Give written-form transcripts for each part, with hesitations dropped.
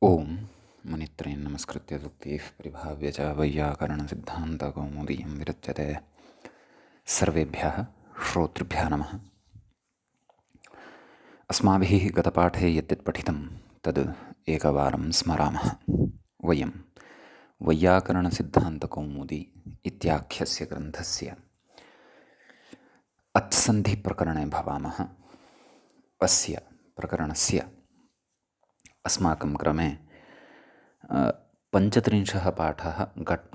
ओम मुनित्रयं नमस्कृत्य सूक्तिः परिभाव्य च वैयाकरणसिद्धान्तकौमुदीं विरच्यते। सर्वेभ्यः श्रोतृभ्यः नमः। अस्माभिः गतपाठे यद्यत् पठितं तद् एकवारं स्मरामः। वयं वैयाकरणसिद्धान्तकौमुदी इत्याख्यस्य ग्रन्थस्य अत्सन्धिप्रकरणे भवामः। अस्य प्रकरणस्य अस्माकं क्रमे पञ्चत्रिंशः पाठः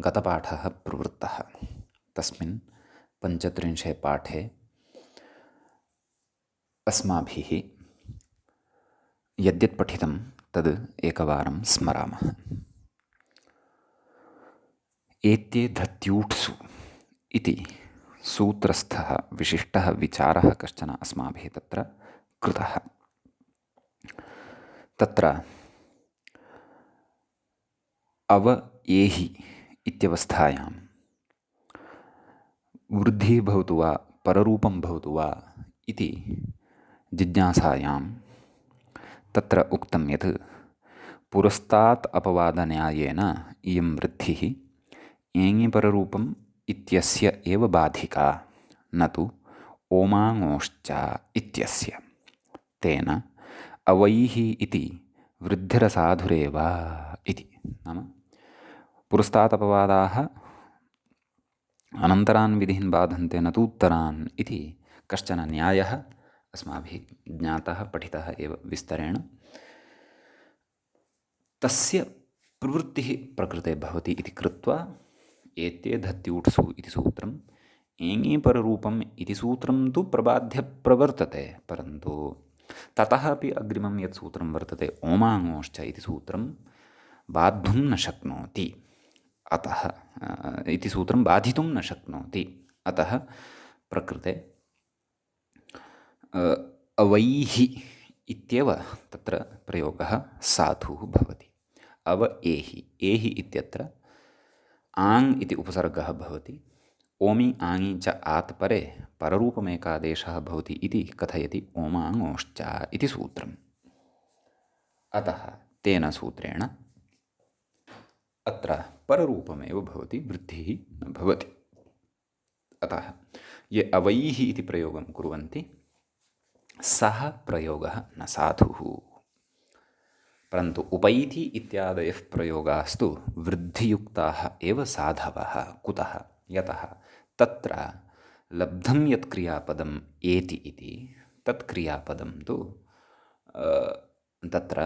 गतपाठः प्रवृत्तः। तस्मिन् पञ्चत्रिंशे पाठे अस्माभिः यद्यत् पठितं तद् एकवारं स्मरामः। एत्ये धत्यूट्सु इति सूत्रस्थः विशिष्टः विचारः कश्चन अस्माभिः तत्र कृतः। तत्र अव एहि इत्यवस्थायां वृद्धिः भवतु वा पररूपं भवतु वा इति जिज्ञासायां तत्र उक्तं यत् पुरस्तात् अपवादन्यायेन इयं वृद्धिः एङिपररूपम् इत्यस्य एव बाधिका न तु ओमाङोश्च इत्यस्य। तेन अवैः इति वृद्धिरसाधुरेव इति। नाम पुरस्तात् अपवादाः अनन्तरान् विधीन् बाधन्ते न तु उत्तरान् इति कश्चन न्यायः अस्माभिः ज्ञातः पठितः एव विस्तरेण। तस्य प्रवृत्तिः प्रकृते भवति इति कृत्वा एत्ये धत्यूट्सु इति सूत्रम् एङिपररूपम् इति सूत्रं तु प्रबाध्य प्रवर्तते, परन्तु ततः अपि अग्रिमं यत् सूत्रं वर्तते ओमाङोश्च इति सूत्रं बाद्धुं न शक्नोति। अतः इति सूत्रं बाधितुं न शक्नोति। अतः प्रकृते अवैः इत्येव तत्र प्रयोगः साधुः भवति। अव एहि एहि इत्यत्र आङ् इति उपसर्गः भवति। ओमि आङि च आत् परे पररूपमेकादेशः भवति इति कथयति ओमाङोश्च इति सूत्रम्। अतः तेन सूत्रेण अत्र पररूपमेव भवति, वृद्धिः न भवति। अतः ये अवैः इति प्रयोगं कुर्वन्ति सः प्रयोगः न साधुः। परन्तु उपैति इत्यादयः प्रयोगास्तु वृद्धियुक्ताः एव साधवः। कुतः? यतः तत्र लब्धं यत् क्रियापदम् एति इति तत् क्रियापदं तु तत्र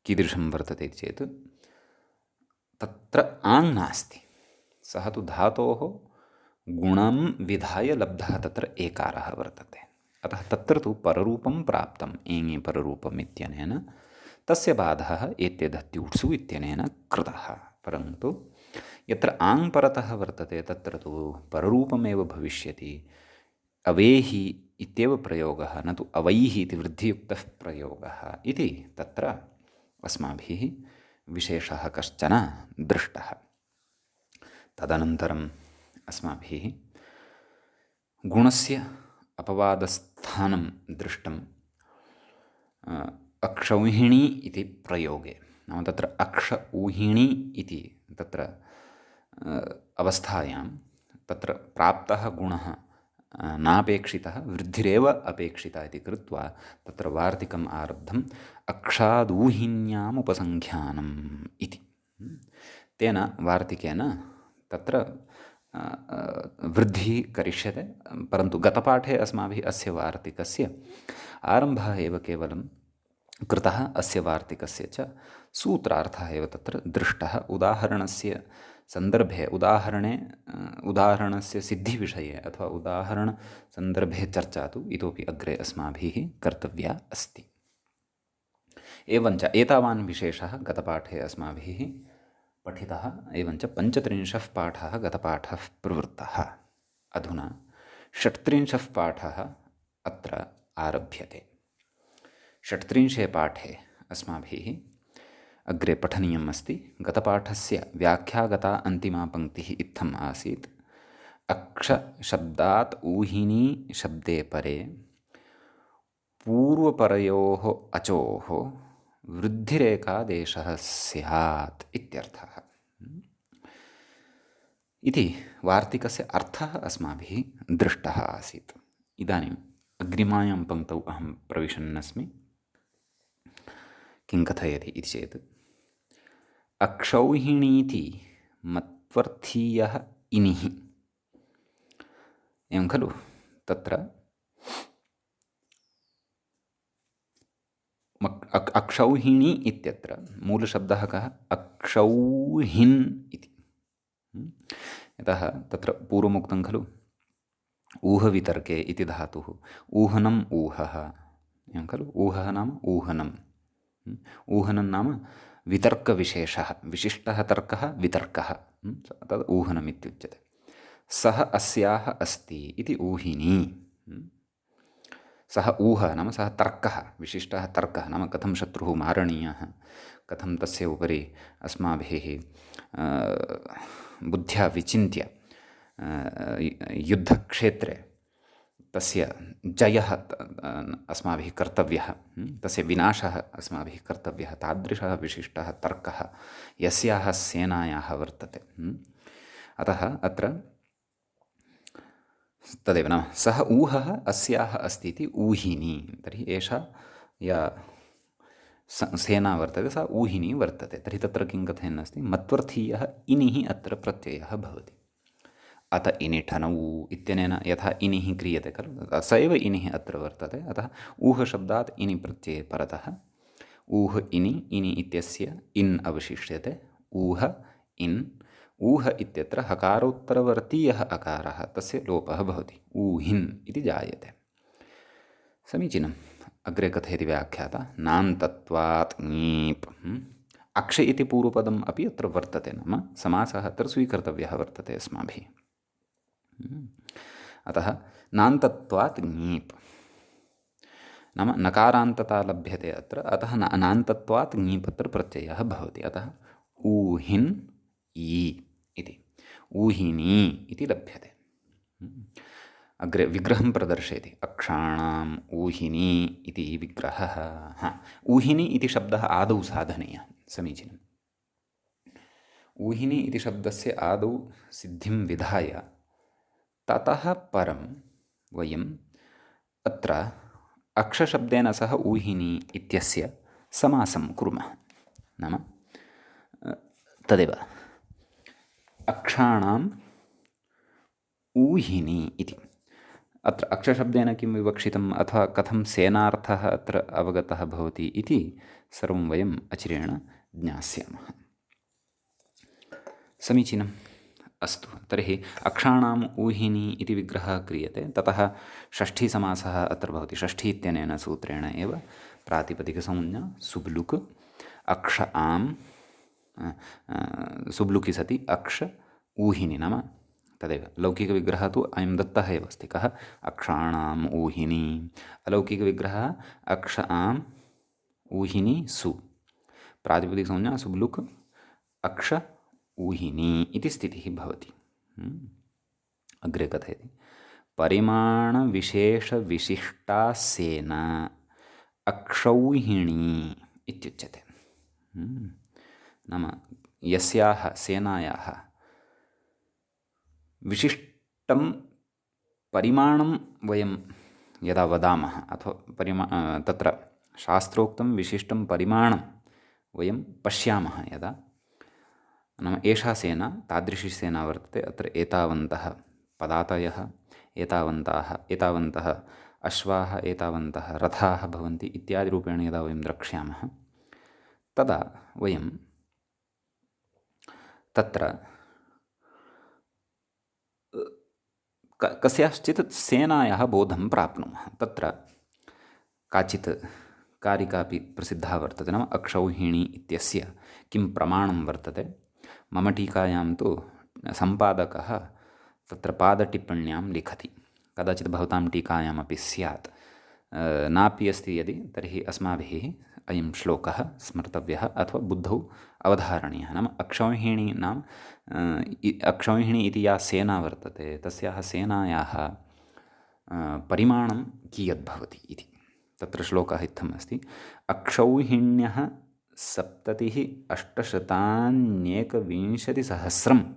कीदृशं वर्तते चेत् तत्र आङ् नास्ति। सः तु धातोः गुणं विधाय लब्धः तत्र एकारः वर्तते। अतः तत्र तु पररूपं प्राप्तम् एङि पररूपम् इत्यनेन तस्य बाधः एत्ये धत्यूट्सु इत्यनेन कृतः। परन्तु यत्र आङ् परतः वर्तते तत्र तु पररूपमेव भविष्यति। अवेहि इत्येव प्रयोगः, न तु अवैः इति वृद्धियुक्तः प्रयोगः इति तत्र अस्माभिः विशेषः कश्चन दृष्टः। तदनन्तरम् अस्माभिः गुणस्य अपवादस्थानं दृष्टम् अक्षौहिणी इति प्रयोगे। नाम तत्र अक्ष ऊहिणी इति तत्र अवस्थायां तत्र प्राप्तः गुणः नापेक्षितः, वृद्धिरेव अपेक्षिता इति कृत्वा तत्र वार्तिकम् आरब्धम् अक्षादूहिन्याम् उपसङ्ख्यानम् इति। तेन वार्तिकेन तत्र वृद्धिः करिष्यते। परन्तु गतपाठे अस्माभिः अस्य वार्तिकस्य आरम्भः एव केवलं कृतः। अस्य वार्तिकस्य च सूत्रार्थः एव तत्र दृष्टः। उदाहरणस्य सन्दर्भे उदाहरणस्य सिद्धिविषये अथवा उदाहरणसन्दर्भे चर्चा तु इतोपि अग्रे अस्माभिः कर्तव्या अस्ति। एवञ्च एतावान् विशेषः गतपाठे अस्माभिः पठितः। एवञ्च पञ्चत्रिंशः पाठः गतपाठः प्रवृत्तः। अधुना षट्त्रिंशः पाठः अत्र आरभ्यते। षट्त्रिंशे पाठे अस्माभिः अग्रे पठनीयम् अस्ति। गतपाठस्य व्याख्यागता अन्तिमा पङ्क्तिः इत्थम् आसीत्। अक्षशब्दात् ऊहिनी शब्दे परे पूर्वपरयोः अचोः वृद्धिरेकादेशः स्यात् इत्यर्थः। इति वार्तिकस्य अर्थः अस्माभिः दृष्टः आसीत्। इदानीम् अग्रिमायां पङ्क्तौ अहं प्रविशन्नस्मि। किं कथयति इति चेत् अक्षौहिणीति मत्वर्थीयः इनिः। एवं खलु? तत्र अक्षौहिणी इत्यत्र मूलशब्दः कः? अक्षौहिन् इति। यतः तत्र पूर्वमुक्तं खलु ऊहवितर्के इति धातुः ऊहनम् ऊहः। एवं खलु? ऊहः नाम ऊहनम्। ऊहनं नाम वितर्कविशेषः, विशिष्टः तर्कः वितर्कः, तद् ऊहनम् इत्युच्यते। सः अस्याः अस्ति इति ऊहिनी। सः ऊहः नाम सः तर्कः, विशिष्टः तर्कः नाम कथं शत्रुः मारणीयः, कथं तस्य उपरि अस्माभिः बुद्ध्या विचिन्त्य युद्धक्षेत्रे तस्य जयः अस्माभिः कर्तव्यः, तस्य विनाशः अस्माभिः कर्तव्यः, तादृशः विशिष्टः तर्कः यस्याः सेनायाः वर्तते। अतः अत्र तदेव नाम सः ऊहः अस्याः अस्ति इति ऊहिनी। तर्हि एषा या सेना वर्तते सा ऊहिनी वर्तते। तर्हि तत्र किं कथयन्नस्ति? मत्वर्थीयः इनिः अत्र प्रत्ययः भवति। अत इनिठनौ इत्यनेन यथा इनिः क्रियते खलु, स एव इनिः अत्र वर्तते। अतः ऊह शब्दात् इनि प्रत्यये परतः ऊह इनि, इनि इत्यस्य इन् अवशिष्यते। ऊह इन्। ऊह इत्यत्र हकारोत्तरवर्तीयः अकारः, तस्य लोपः भवति, ऊहिन् इति जायते। समीचीनम्। अग्रे कथयति व्याख्याता नान्तत्वात् ङीप्। अक्ष इति पूर्वपदम् अपि अत्र वर्तते, नाम समासः अत्र स्वीकर्तव्यः वर्तते अस्माभिः। अतः नान्तत्वात् ङीप् नाम नकारान्तता लभ्यते अत्र। अतः नान्तत्वात् ङीप् अत्र प्रत्ययः भवति। अतः ऊहिन् ई इति ऊहिनी इति लभ्यते। अग्रे विग्रहं प्रदर्शयति। अक्षाणाम् ऊहिनी इति विग्रहः। ऊहिनी इति शब्दः आदौ साधनीयः। समीचीनम्। ऊहिनी इति शब्दस्य आदौ सिद्धिं विधाय ततः परं वयम् अत्र अक्षशब्देन सह ऊहिनी इत्यस्य समासं कुर्मः। नाम तदेव अक्षाणाम् ऊहिनी इति। अत्र अक्षशब्देन किं विवक्षितम् अथवा कथं सेनार्थः अत्र अवगतः भवति इति सर्वं वयम् अचिरेण ज्ञास्यामः। समीचीनम्। अस्तु, तर्हि अक्षाणाम् ऊहिनी इति विग्रहः क्रियते। ततः षष्ठीसमासः अत्र भवति। षष्ठी इत्यनेन सूत्रेण एव प्रातिपदिकसंज्ञा सुब्लुक् अक्ष आम् सुब्लुकि सति अक्ष ऊहिनी नाम तदेव। लौकिकविग्रहः तु अयं दत्तः एव अस्ति। कः? अक्षाणाम् ऊहिनी। अलौकिकविग्रहः अक्ष आम् ऊहिनी सु। प्रातिपदिकसंज्ञा सुब्लुक् अक्ष ऊहिनी इति स्थितिः भवति। अग्रे कथयति परिमाणविशेषविशिष्टा सेना अक्षौहिणी इत्युच्यते। नाम यस्याः सेनायाः विशिष्टं परिमाणं वयं यदा वदामः अथवा तत्र शास्त्रोक्तं विशिष्टं परिमाणं वयं पश्यामः यदा, नाम एषा सेना तादृशी सेना वर्तते। अत्र एतावन्तः पदातयः, एतावन्तः अश्वाः, एतावन्तः रथाः भवन्ति इत्यादिरूपेण यदा वयं द्रक्ष्यामः तदा वयं तत्र कस्याश्चित् सेनायाः बोधं प्राप्नुमः। तत्र काचित् कारिकापि प्रसिद्धा वर्तते, नाम अक्षौहिणी इत्यस्य किं प्रमाणं वर्तते। मम टीकायां तु सम्पादकः तत्र पादटिप्पण्यां लिखति। कदाचित् भवतां टीकायामपि स्यात्। नापि अस्ति यदि तर्हि अस्माभिः अयं श्लोकः स्मर्तव्यः अथवा बुद्धौ अवधारणीयः। नाम अक्षौहिणी नाम अक्षौहिणी इति या सेना वर्तते तस्याः सेनायाः परिमाणं कियद्भवति इति। तत्र श्लोकः इत्थम् अस्ति, अक्षौहिण्यः 70,820,000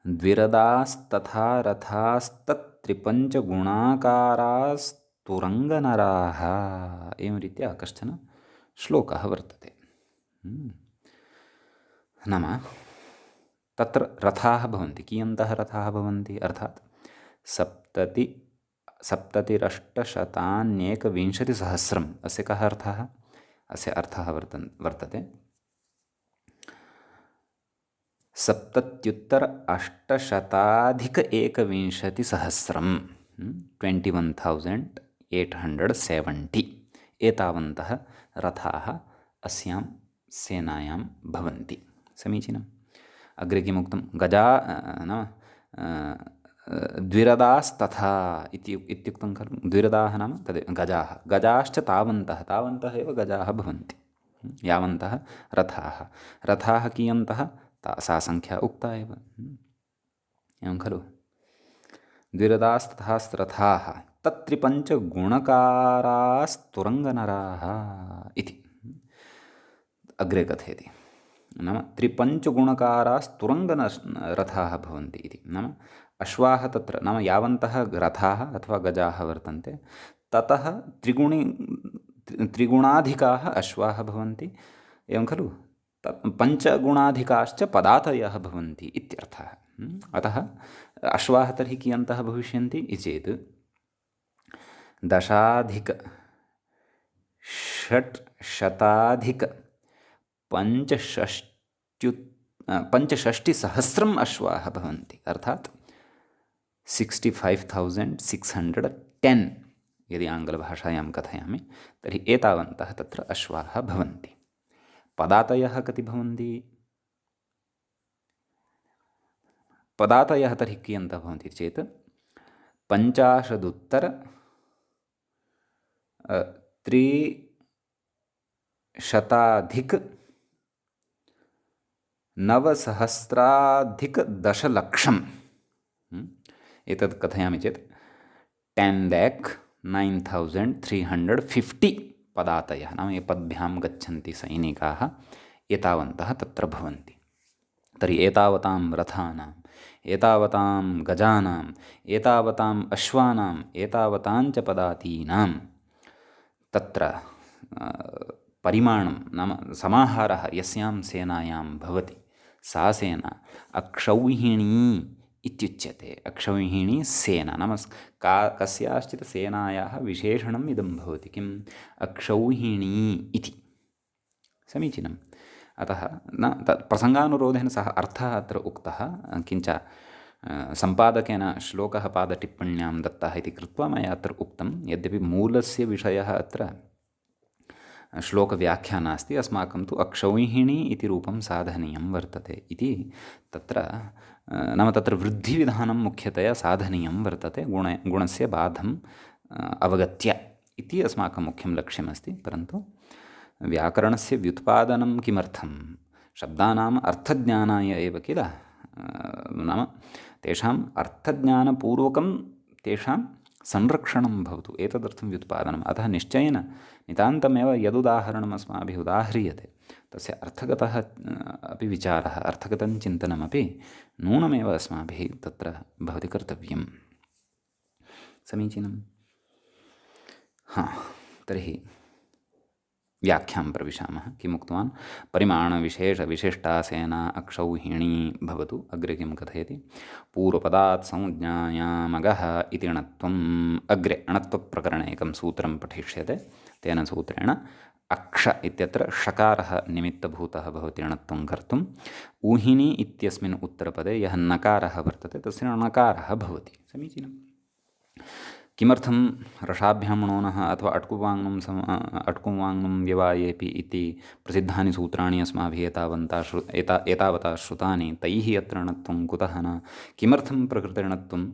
द्विरदास्तथा रथास्तत्त्रिपञ्चगुणाकारास्तुरङ्गनराः। एवं रीत्या कश्चन श्लोकः वर्तते। नाम तत्र रथाः भवन्ति। कियन्तः रथाः भवन्ति? अर्थात् 70,820,000 अस्य कः अर्थः? अस्य अर्थः वर्तते 70,820,000 21,870 एतावन्तः रथाः अस्यां सेनायां भवन्ति। समीचीनम्। अग्रे किमुक्तं? नाम द्विरदास्तथा इत्युक्तं खलु। द्विरदाः नाम तद् गजाः। गजाश्च तावन्तः एव गजाः भवन्ति, यावन्तः रथाः। रथाः कियन्तः? सा संख्या उक्ता एव। एवं खलु। द्विरदास्तथा रथाः तत्त्रिपञ्चगुणकारास्तुरङ्गनराः इति अग्रे कथयति। नाम त्रिपञ्चगुणकारास्तुरङ्गरथाः भवन्ति इति। नाम अश्वाः तत्र, नाम यावन्तः रथाः अथवा गजाः वर्तन्ते ततः त्रिगुणाधिकाः अश्वाः भवन्ति। एवं खलु। पञ्चगुणाधिकाश्च पदातयः भवन्ति इत्यर्थः। अतः अश्वाः तर्हि कियन्तः भविष्यन्ति इति चेत् 10,865,610 अश्वाः भवन्ति। अर्थात् 65,610 यदि आङ्ग्लभाषायां कथयामि तर्हि एतावन्तः तत्र अश्वाः भवन्ति। पदातयः कति भवन्ति? पदातयः तर्हि कियन्तः भवन्ति चेत् 50,300,900,10,00,000। एतत् कथयामि चेत् 10,09,350 पदातयः, नाम ये पद्भ्यां गच्छन्ति सैनिकाः, एतावन्तः तत्र भवन्ति। तर्हि एतावतां रथानां, एतावतां गजानां, एतावताम् अश्वानाम्, एतावताञ्च पदातीनां तत्र परिमाणं नाम समाहारः यस्यां सेनायां भवति सा सेना अक्षौहिणी इत्युच्यते। अक्षौहिणी सेना नाम कस्याश्चित् सेनायाः विशेषणम् इदं भवति। किम्? अक्षौहिणी इति। समीचीनम्। अतः न प्रसङ्गानुरोधेन सह अर्थः अत्र उक्तः, किञ्च सम्पादकेन श्लोकः पादटिप्पण्यां दत्तः इति कृत्वा मया अत्र उक्तं। यद्यपि मूलस्य विषयः अत्र श्लोकव्याख्या नास्ति, अस्माकं तु अक्षौहिणी इति रूपं साधनीयं वर्तते इति तत्र नाम तत्र वृद्धिविधानं मुख्यतया साधनीयं वर्तते गुणस्य बाधम् अवगत्य इति अस्माकं मुख्यं लक्ष्यमस्ति। परन्तु व्याकरणस्य व्युत्पादनं किमर्थं? शब्दानाम् अर्थज्ञानाय एव किल। नाम तेषाम् अर्थज्ञानपूर्वकं तेषां संरक्षणं भवतु, एतदर्थं व्युत्पादनम्। अतः निश्चयेन नितान्तमेव यदुदाहरणम् अस्माभिः उदाह्रियते तस्य अर्थगतः अपि विचारः, अर्थगतं चिन्तनमपि नूनमेव अस्माभिः तत्र भवति कर्तव्यं। समीचीनं। तर्हि व्याख्यां प्रविशामः। किमुक्तवान्? परिमाणविशेषविशिष्टा सेना अक्षौहिणी भवतु। अग्रे किं कथयति? पूर्वपदात् संज्ञायामगः इति णत्वम्। अग्रे णत्वप्रकरणे एकं सूत्रं पठिष्यते। तेन सूत्रेण अक्ष इत्यत्र षकारः निमित्तभूतः भवति णत्वं कर्तुम्। ऊहिनी इत्यस्मिन् उत्तरपदे यः नकारः वर्तते तस्य णकारः भवति। समीचीनम्। किमर्थं रसाभ्यां णोनः अथवा अट्कुवाङ्नुं व्यवायेपि इति प्रसिद्धानि सूत्राणि अस्माभिः एतावता श्रुतानि। तैः अत्र णत्वं कुतः न? किमर्थं प्रकृतिर्णत्वम्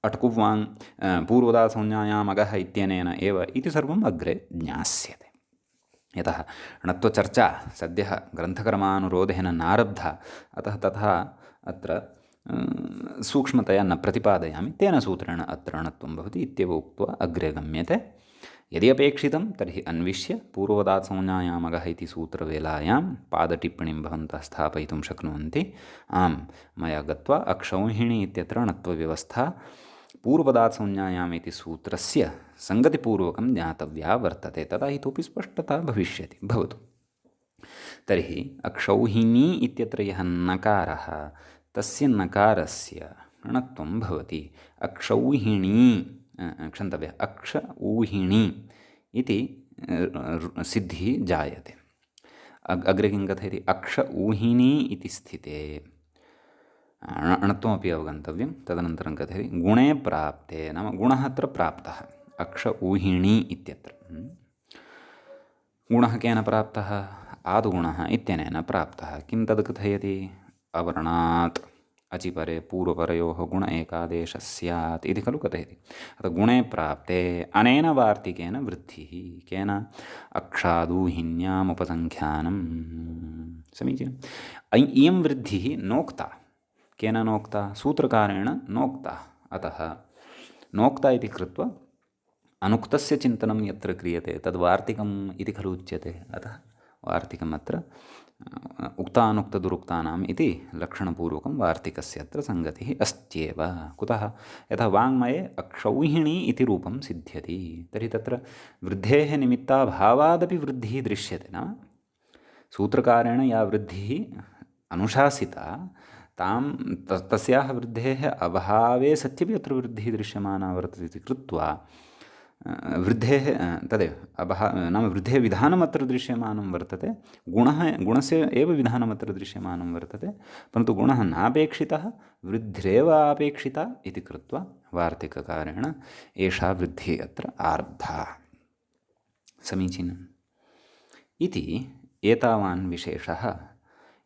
अट्कुवाङ् पूर्वदासंज्ञायामगः इत्यनेन एव इति सर्वम् अग्रे ज्ञास्यते। यतः णत्वचर्चा सद्यः ग्रन्थकर्मानुरोधेन नारब्धा, अतः तथा अत्र सूक्ष्मतया न प्रतिपादयामि, तेन सूत्रेण अत्र अणत्वं भवति इत्येव उक्त्वा अग्रे गम्यते। यदि अपेक्षितं तर्हि अन्विष्य पूर्वोदात्तसंज्ञायामगः इति सूत्रवेलायां पादटिप्पणीं भवन्तः स्थापयितुं शक्नुवन्ति। आम्, मया गत्वा अक्षौहिणी इत्यत्र णत्वव्यवस्था पूर्वपदात्संज्ञायाम् इति सूत्रस्य सङ्गतिपूर्वकं ज्ञातव्या वर्तते, तदा इतोपि स्पष्टता भविष्यति। भवतु तर्हि अक्षौहिणी इत्यत्र यः नकारः तस्य नकारस्य णत्वं भवति। अक्षौहिणी क्षन्तव्यः अक्ष ऊहिणी इति सिद्धिः जायते। अग्रे किं कथयति? अक्ष ऊहिणी इति स्थिते णत्वमपि अवगन्तव्यं। तदनन्तरं कथयति गुणे प्राप्ते, नाम गुणः अत्र प्राप्तः अक्ष ऊहिणी इत्यत्र। गुणः केन प्राप्तः? आदुगुणः इत्यनेन प्राप्तः। किं तद् कथयति? अवर्णात् अचिपरे पूर्वपरयोः गुण एकादेशः स्यात् इति खलु कथयति। अतः गुणे प्राप्ते अनेन वार्तिकेन वृद्धिः। केन? अक्षादूहिन्याम् उपसङ्ख्यानं। समीचीनम्। इयं वृद्धिः नोक्ता। केन नोक्ता? सूत्रकारेण नोक्ता। अतः नोक्ता इति कृत्वा अनुक्तस्य चिन्तनं यत्र क्रियते तद् वार्तिकम् इति खलु उच्यते। अतः वार्तिकम् अत्र उक्तानुक्तदुरुक्तानाम् इति लक्षणपूर्वकं वार्तिकस्य अत्र सङ्गतिः अस्त्येव। कुतः? यथा वाङ्मये अक्षौहिणी इति रूपं सिद्ध्यति, तर्हि तत्र वृद्धेः निमित्ताभावादपि वृद्धिः दृश्यते। नाम सूत्रकारेण या वृद्धिः अनुशासिता तां तस्याः वृद्धेः अभावे सत्यपि अत्र वृद्धिः दृश्यमाना वर्तते इति कृत्वा वृद्धेः तदेव नाम वृद्धेः विधानमत्र दृश्यमानं वर्तते। गुणस्य एव विधानमत्र दृश्यमानं वर्तते, परन्तु गुणः नापेक्षितः, वृद्धिरेव अपेक्षिता इति कृत्वा वार्तिककारेण एषा वृद्धिः अत्र आरब्धा। समीचीनम्। इति एतावान् विशेषः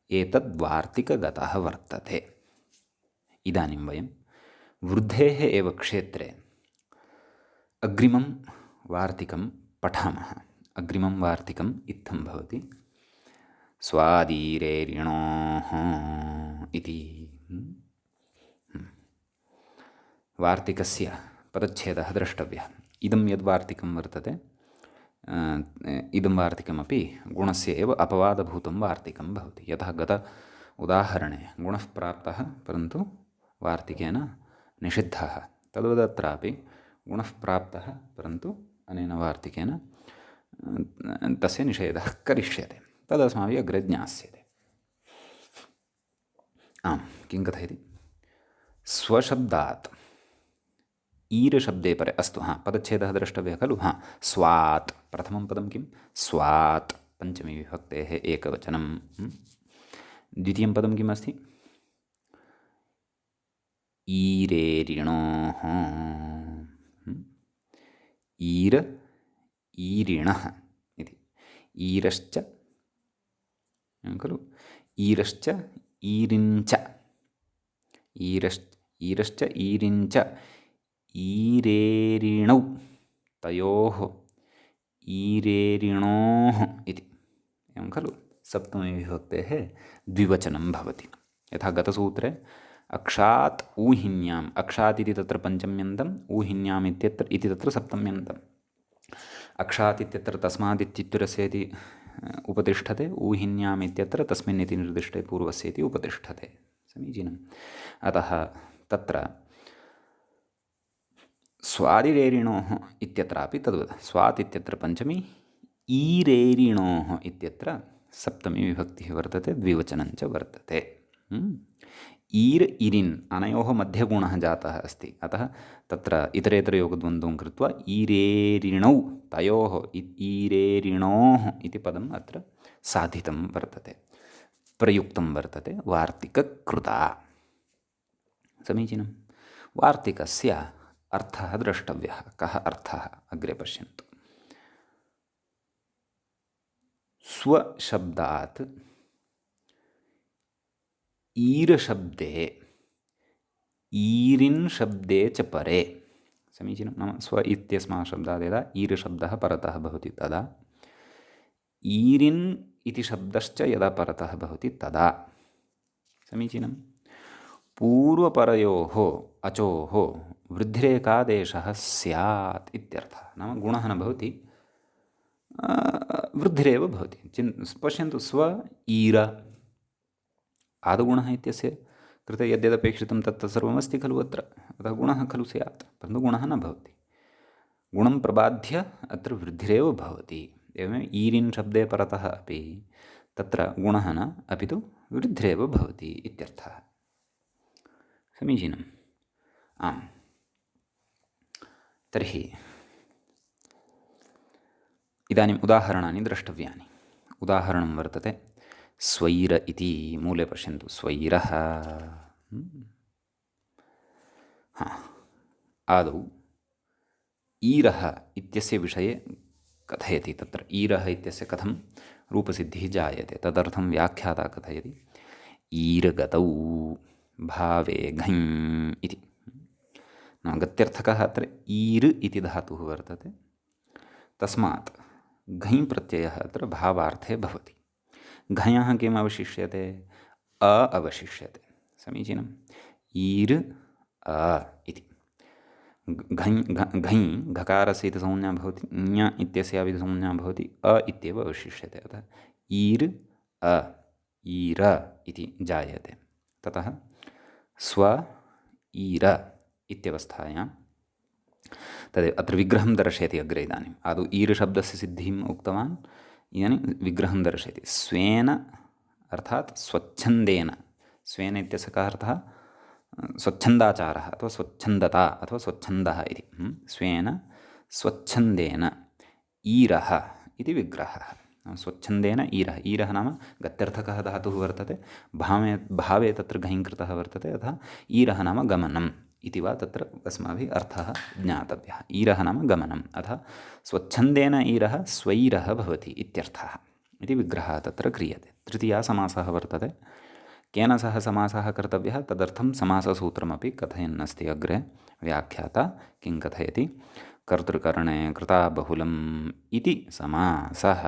एतद्वार्तिकगतः वर्तते। इदानीं वयं वृद्धेः एव क्षेत्रे अग्रिमं वार्तिकं पठामः। अग्रिमं वार्तिकम् इत्थं भवति। स्वादीरेरिणोः इति वार्तिकस्य पदच्छेदः द्रष्टव्यः। इदं यद्वार्तिकं वर्तते इदं वार्तिकमपि गुणस्य एव अपवादभूतं वार्तिकं भवति। यतः गत उदाहरणे गुणः प्राप्तः परन्तु वार्तिकेन निषिद्धः, तद्वदत्रापि गुणः प्राप्तः परन्तु अनेन वार्तिकेन तस्य निषेधः करिष्यते। तदस्माभिः अग्रे ज्ञास्यते। आम्, किं कथयति? स्वशब्दात् ईरशब्दे परे। अस्तु, पदच्छेदः द्रष्टव्यः खलु। स्वात् प्रथमं पदं किं? स्वात् पञ्चमी विभक्तेः एकवचनं। द्वितीयं पदं किम् अस्ति? ईरेरिणोः। ईर ईरिणः इति। ईरश्च खलु। ईरश्च ईरिञ्च। ईरश्च ईरिञ्च। ईरेरिणौ तयोः ईरेरिणोः इति। एवं खलु सप्तमीविभक्तेः द्विवचनं भवति। यथा गतसूत्रे अक्षात् ऊहिन्याम्, अक्षात् इति तत्र पञ्चम्यन्तम्, ऊहिन्याम् इत्यत्र इति तत्र सप्तम्यन्तम्। अक्षात् इत्यत्र तस्मात् इत्युत्तरस्य इति उपतिष्ठते, ऊहिन्याम् इत्यत्र तस्मिन् इति निर्दिष्टे पूर्वस्य इति उपतिष्ठते। समीचीनम्। अतः तत्र स्वादिरेरिणोः इत्यत्रापि तद्वत्। स्वात् इत्यत्र पञ्चमी, ईरेरिणोः इत्यत्र सप्तमी विभक्तिः वर्तते, द्विवचनञ्च वर्तते। ईर् इरिन् अनयोः मध्ये गुणः जातः अस्ति। अतः तत्र इतरेतरयोगद्वन्द्वं कृत्वा ईरेरिणौ तयोः ईरेरिणोः इति पदम् अत्र साधितं वर्तते, प्रयुक्तं वर्तते वार्तिककृता। समीचीनं। वार्तिकस्य अर्थः द्रष्टव्यः। कः अर्थः? अग्रे पश्यन्तु। स्वशब्दात् ईरशब्दे ईरिन् शब्दे च परे। समीचीनं। नाम स्व इत्यस्मात् शब्दात् यदा ईरशब्दः परतः भवति तदा, ईरिन् इति शब्दश्च यदा परतः भवति तदा। समीचीनं। पूर्वपरयोः अचोः वृद्धिरेकादेशः स्यात् इत्यर्थः। नाम गुणः न भवति, वृद्धिरेव भवति। पश्यन्तु, स्व ईर आदुगुणः इत्यस्य कृते यद्यदपेक्षितं तत् सर्वमस्ति खलु अत्र, अतः गुणः खलु स्यात्, परन्तु गुणः न भवति। गुणं प्रबाध्य अत्र वृद्धिरेव भवति। एवमेव ईरिन् शब्दे परतः अपि तत्र गुणः न, अपि तु वृद्धिरेव भवति इत्यर्थः। समीचीनम्। आम्, तर्हि इदानीम् उदाहरणानि द्रष्टव्यानि। उदाहरणं वर्तते स्वैर इति। मूले पश्यन्तु, स्वैरः। आदौ ईरः इत्यस्य विषये कथयति। तत्र ईरः इत्यस्य कथं रूपसिद्धिः जायते तदर्थं व्याख्याता कथयति। ईरगतौ भावे घञ् इति। नाम गत्यर्थकः अत्र ईर् इति धातुः वर्तते, तस्मात् घञ् प्रत्ययः अत्र भावार्थे भवति। घञः किम् अवशिष्यते? अ अवशिष्यते। समीचीनम्। ईर् अ इति। घञ् घकारस्य इति संज्ञा भवति, ञ इत्यस्यापि संज्ञा भवति, अ इत्येव अवशिष्यते। अतः ईर् अ ईर इति जायते। ततः स्व ईर इत्यवस्थायां तदेव अत्र विग्रहं दर्शयति अग्रे। इदानीम् आदौ ईर् शब्दस्य सिद्धिम् उक्तवान्, इदानीं विग्रहं दर्शयति। स्वेन अर्थात् स्वच्छन्देन। स्वेन इत्यस्य कः अर्थः? स्वच्छन्दाचारः अथवा स्वच्छन्दता अथवा स्वच्छन्दः इति। स्वेन स्वच्छन्देन ईरः इति विग्रहः। स्वच्छन्देन ईरः। ईरः नाम गत्यर्थकः धातुः वर्तते, भावे तत्र घञ् कृतः वर्तते, अतः ईरः नाम गमनम् इति वा तत्र अस्माभिः अर्थः ज्ञातव्यः। ईरः नाम गमनम्, अतः स्वच्छन्देन ईरः स्वैरः भवति इत्यर्थः इति विग्रहः तत्र क्रियते। तृतीया समासः वर्तते। केन सह समासः कर्तव्यः तदर्थं समाससूत्रमपि कथयन्नस्ति अग्रे व्याख्याता। किं कथयति? कर्तृकरणे कृताबहुलम् इति समासः।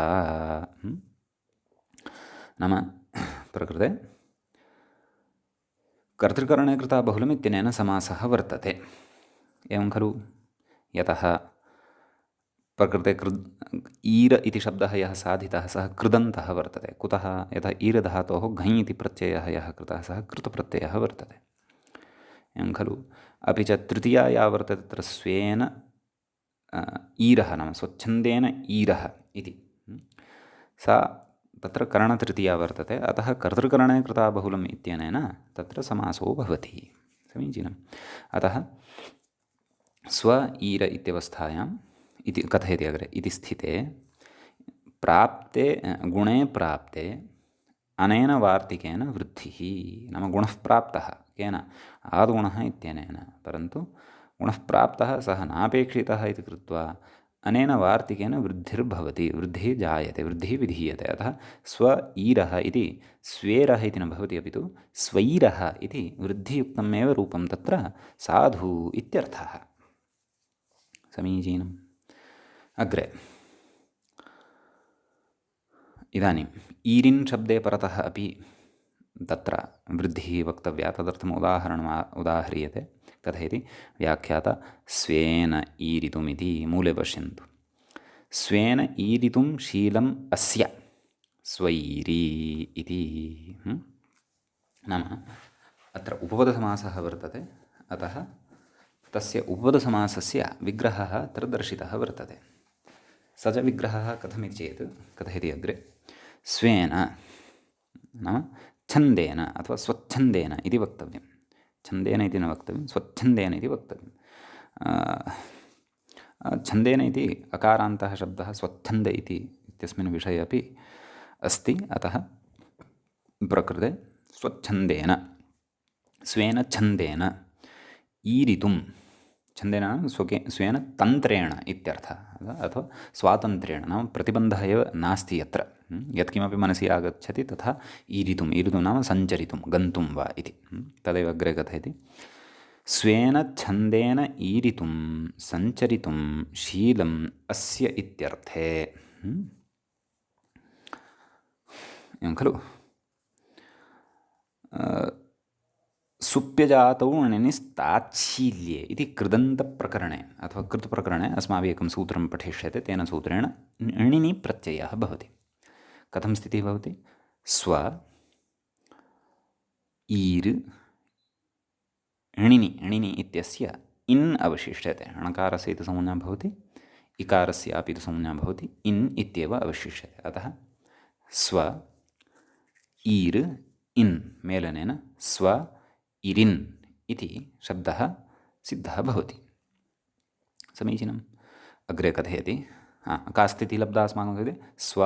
नाम प्रकृते कर्तृकरणे कृताबहुलम् इत्यनेन समासः वर्तते। एवं खलु? यतः प्रकृते ईर इति शब्दः यः साधितः सः कृदन्तः वर्तते। कुतः? यतः ईर धातोः घञ् इति प्रत्ययः यः कृतः सः कृतप्रत्ययः वर्तते। एवं खलु? अपि च तृतीया या वर्तते तत्र स्वेन ईरः नाम स्वच्छन्देन ईरः इति, सा तत्र करणतृतीया वर्तते। अतः कर्तृकरणे कृताबहुलम् इत्यनेन तत्र समासो भवति। समीचीनम्। अतः स्व ईर इत्यवस्थायाम् इति कथयति अग्रे। इति स्थिते प्राप्ते गुणे प्राप्ते अनेन वार्तिकेन वृद्धिः। नाम गुणः प्राप्तः केन? आद्गुणः इत्यनेन, परन्तु गुणः प्राप्तः सः नापेक्षितः इति कृत्वा अनेन वार्तिकेन वृद्धिर्भवति, वृद्धिः जायते, वृद्धिः विधीयते। अतः स्व ईरः इति स्वेरः इति न भवति, अपि तु स्वैरः इति वृद्धियुक्तमेव रूपं तत्र साधु इत्यर्थः। समीचीनम्। अग्रे इदानीम् ईरिन् शब्दे परतः अपि तत्र वृद्धिः वक्तव्या। तदर्थम् उदाह्रियते। कथयति व्याख्याता स्वेन ईरितुमिति। मूले पश्यन्तु, स्वेन ईरितुं शीलम् अस्य स्वैरी इति। नाम अत्र उपपदसमासः वर्तते, अतः तस्य उपपदसमासस्य विग्रहः अत्र दर्शितः वर्तते। स च विग्रहः कथमिति चेत् कथयति अग्रे। स्वेन नाम छन्देन अथवा स्वच्छन्देन इति वक्तव्यं। छन्देन इति न वक्तव्यं, स्वच्छन्देन इति वक्तव्यं। छन्देन इति अकारान्तः शब्दः स्वच्छन्द इति इत्यस्मिन् विषये अपि अस्ति। अतः प्रकृते स्वच्छन्देन स्वेन छन्देन ईरितुं, छन्देन स्वेन तन्त्रेण इत्यर्थः, अथवा स्वातन्त्र्येण। नाम प्रतिबन्धः एव नास्ति यत्र। यत्किमपि मनसि आगच्छति तथा ईरितुम्। ईरितुं नाम सञ्चरितुं, गन्तुं वा इति। तदेव अग्रे कथयति। स्वेन छन्देन ईरितुं सञ्चरितुं शीलम् अस्य इत्यर्थे। एवं खलु? सुप्यजातौ णिनिस्ताच्छील्ये इति कृदन्तप्रकरणे अथवा कृतप्रकरणे अस्माभिः एकं सूत्रं पठिष्यते। तेन सूत्रेण णिनि प्रत्ययः भवति। कथं स्थितिः भवति? स्व ईर् णिनि इत्यस्य इन् अवशिष्यते। णकारस्य इति संज्ञा भवति, इकारस्यापि इति संज्ञा भवति, इन् इत्येव अवशिष्यते। अतः स्व ईर् इन् मेलनेन स्व इरिन् इति शब्दः सिद्धः भवति। समीचीनम्। अग्रे कथयति, का स्थितिः लब्धा अस्माकं कृते? स्व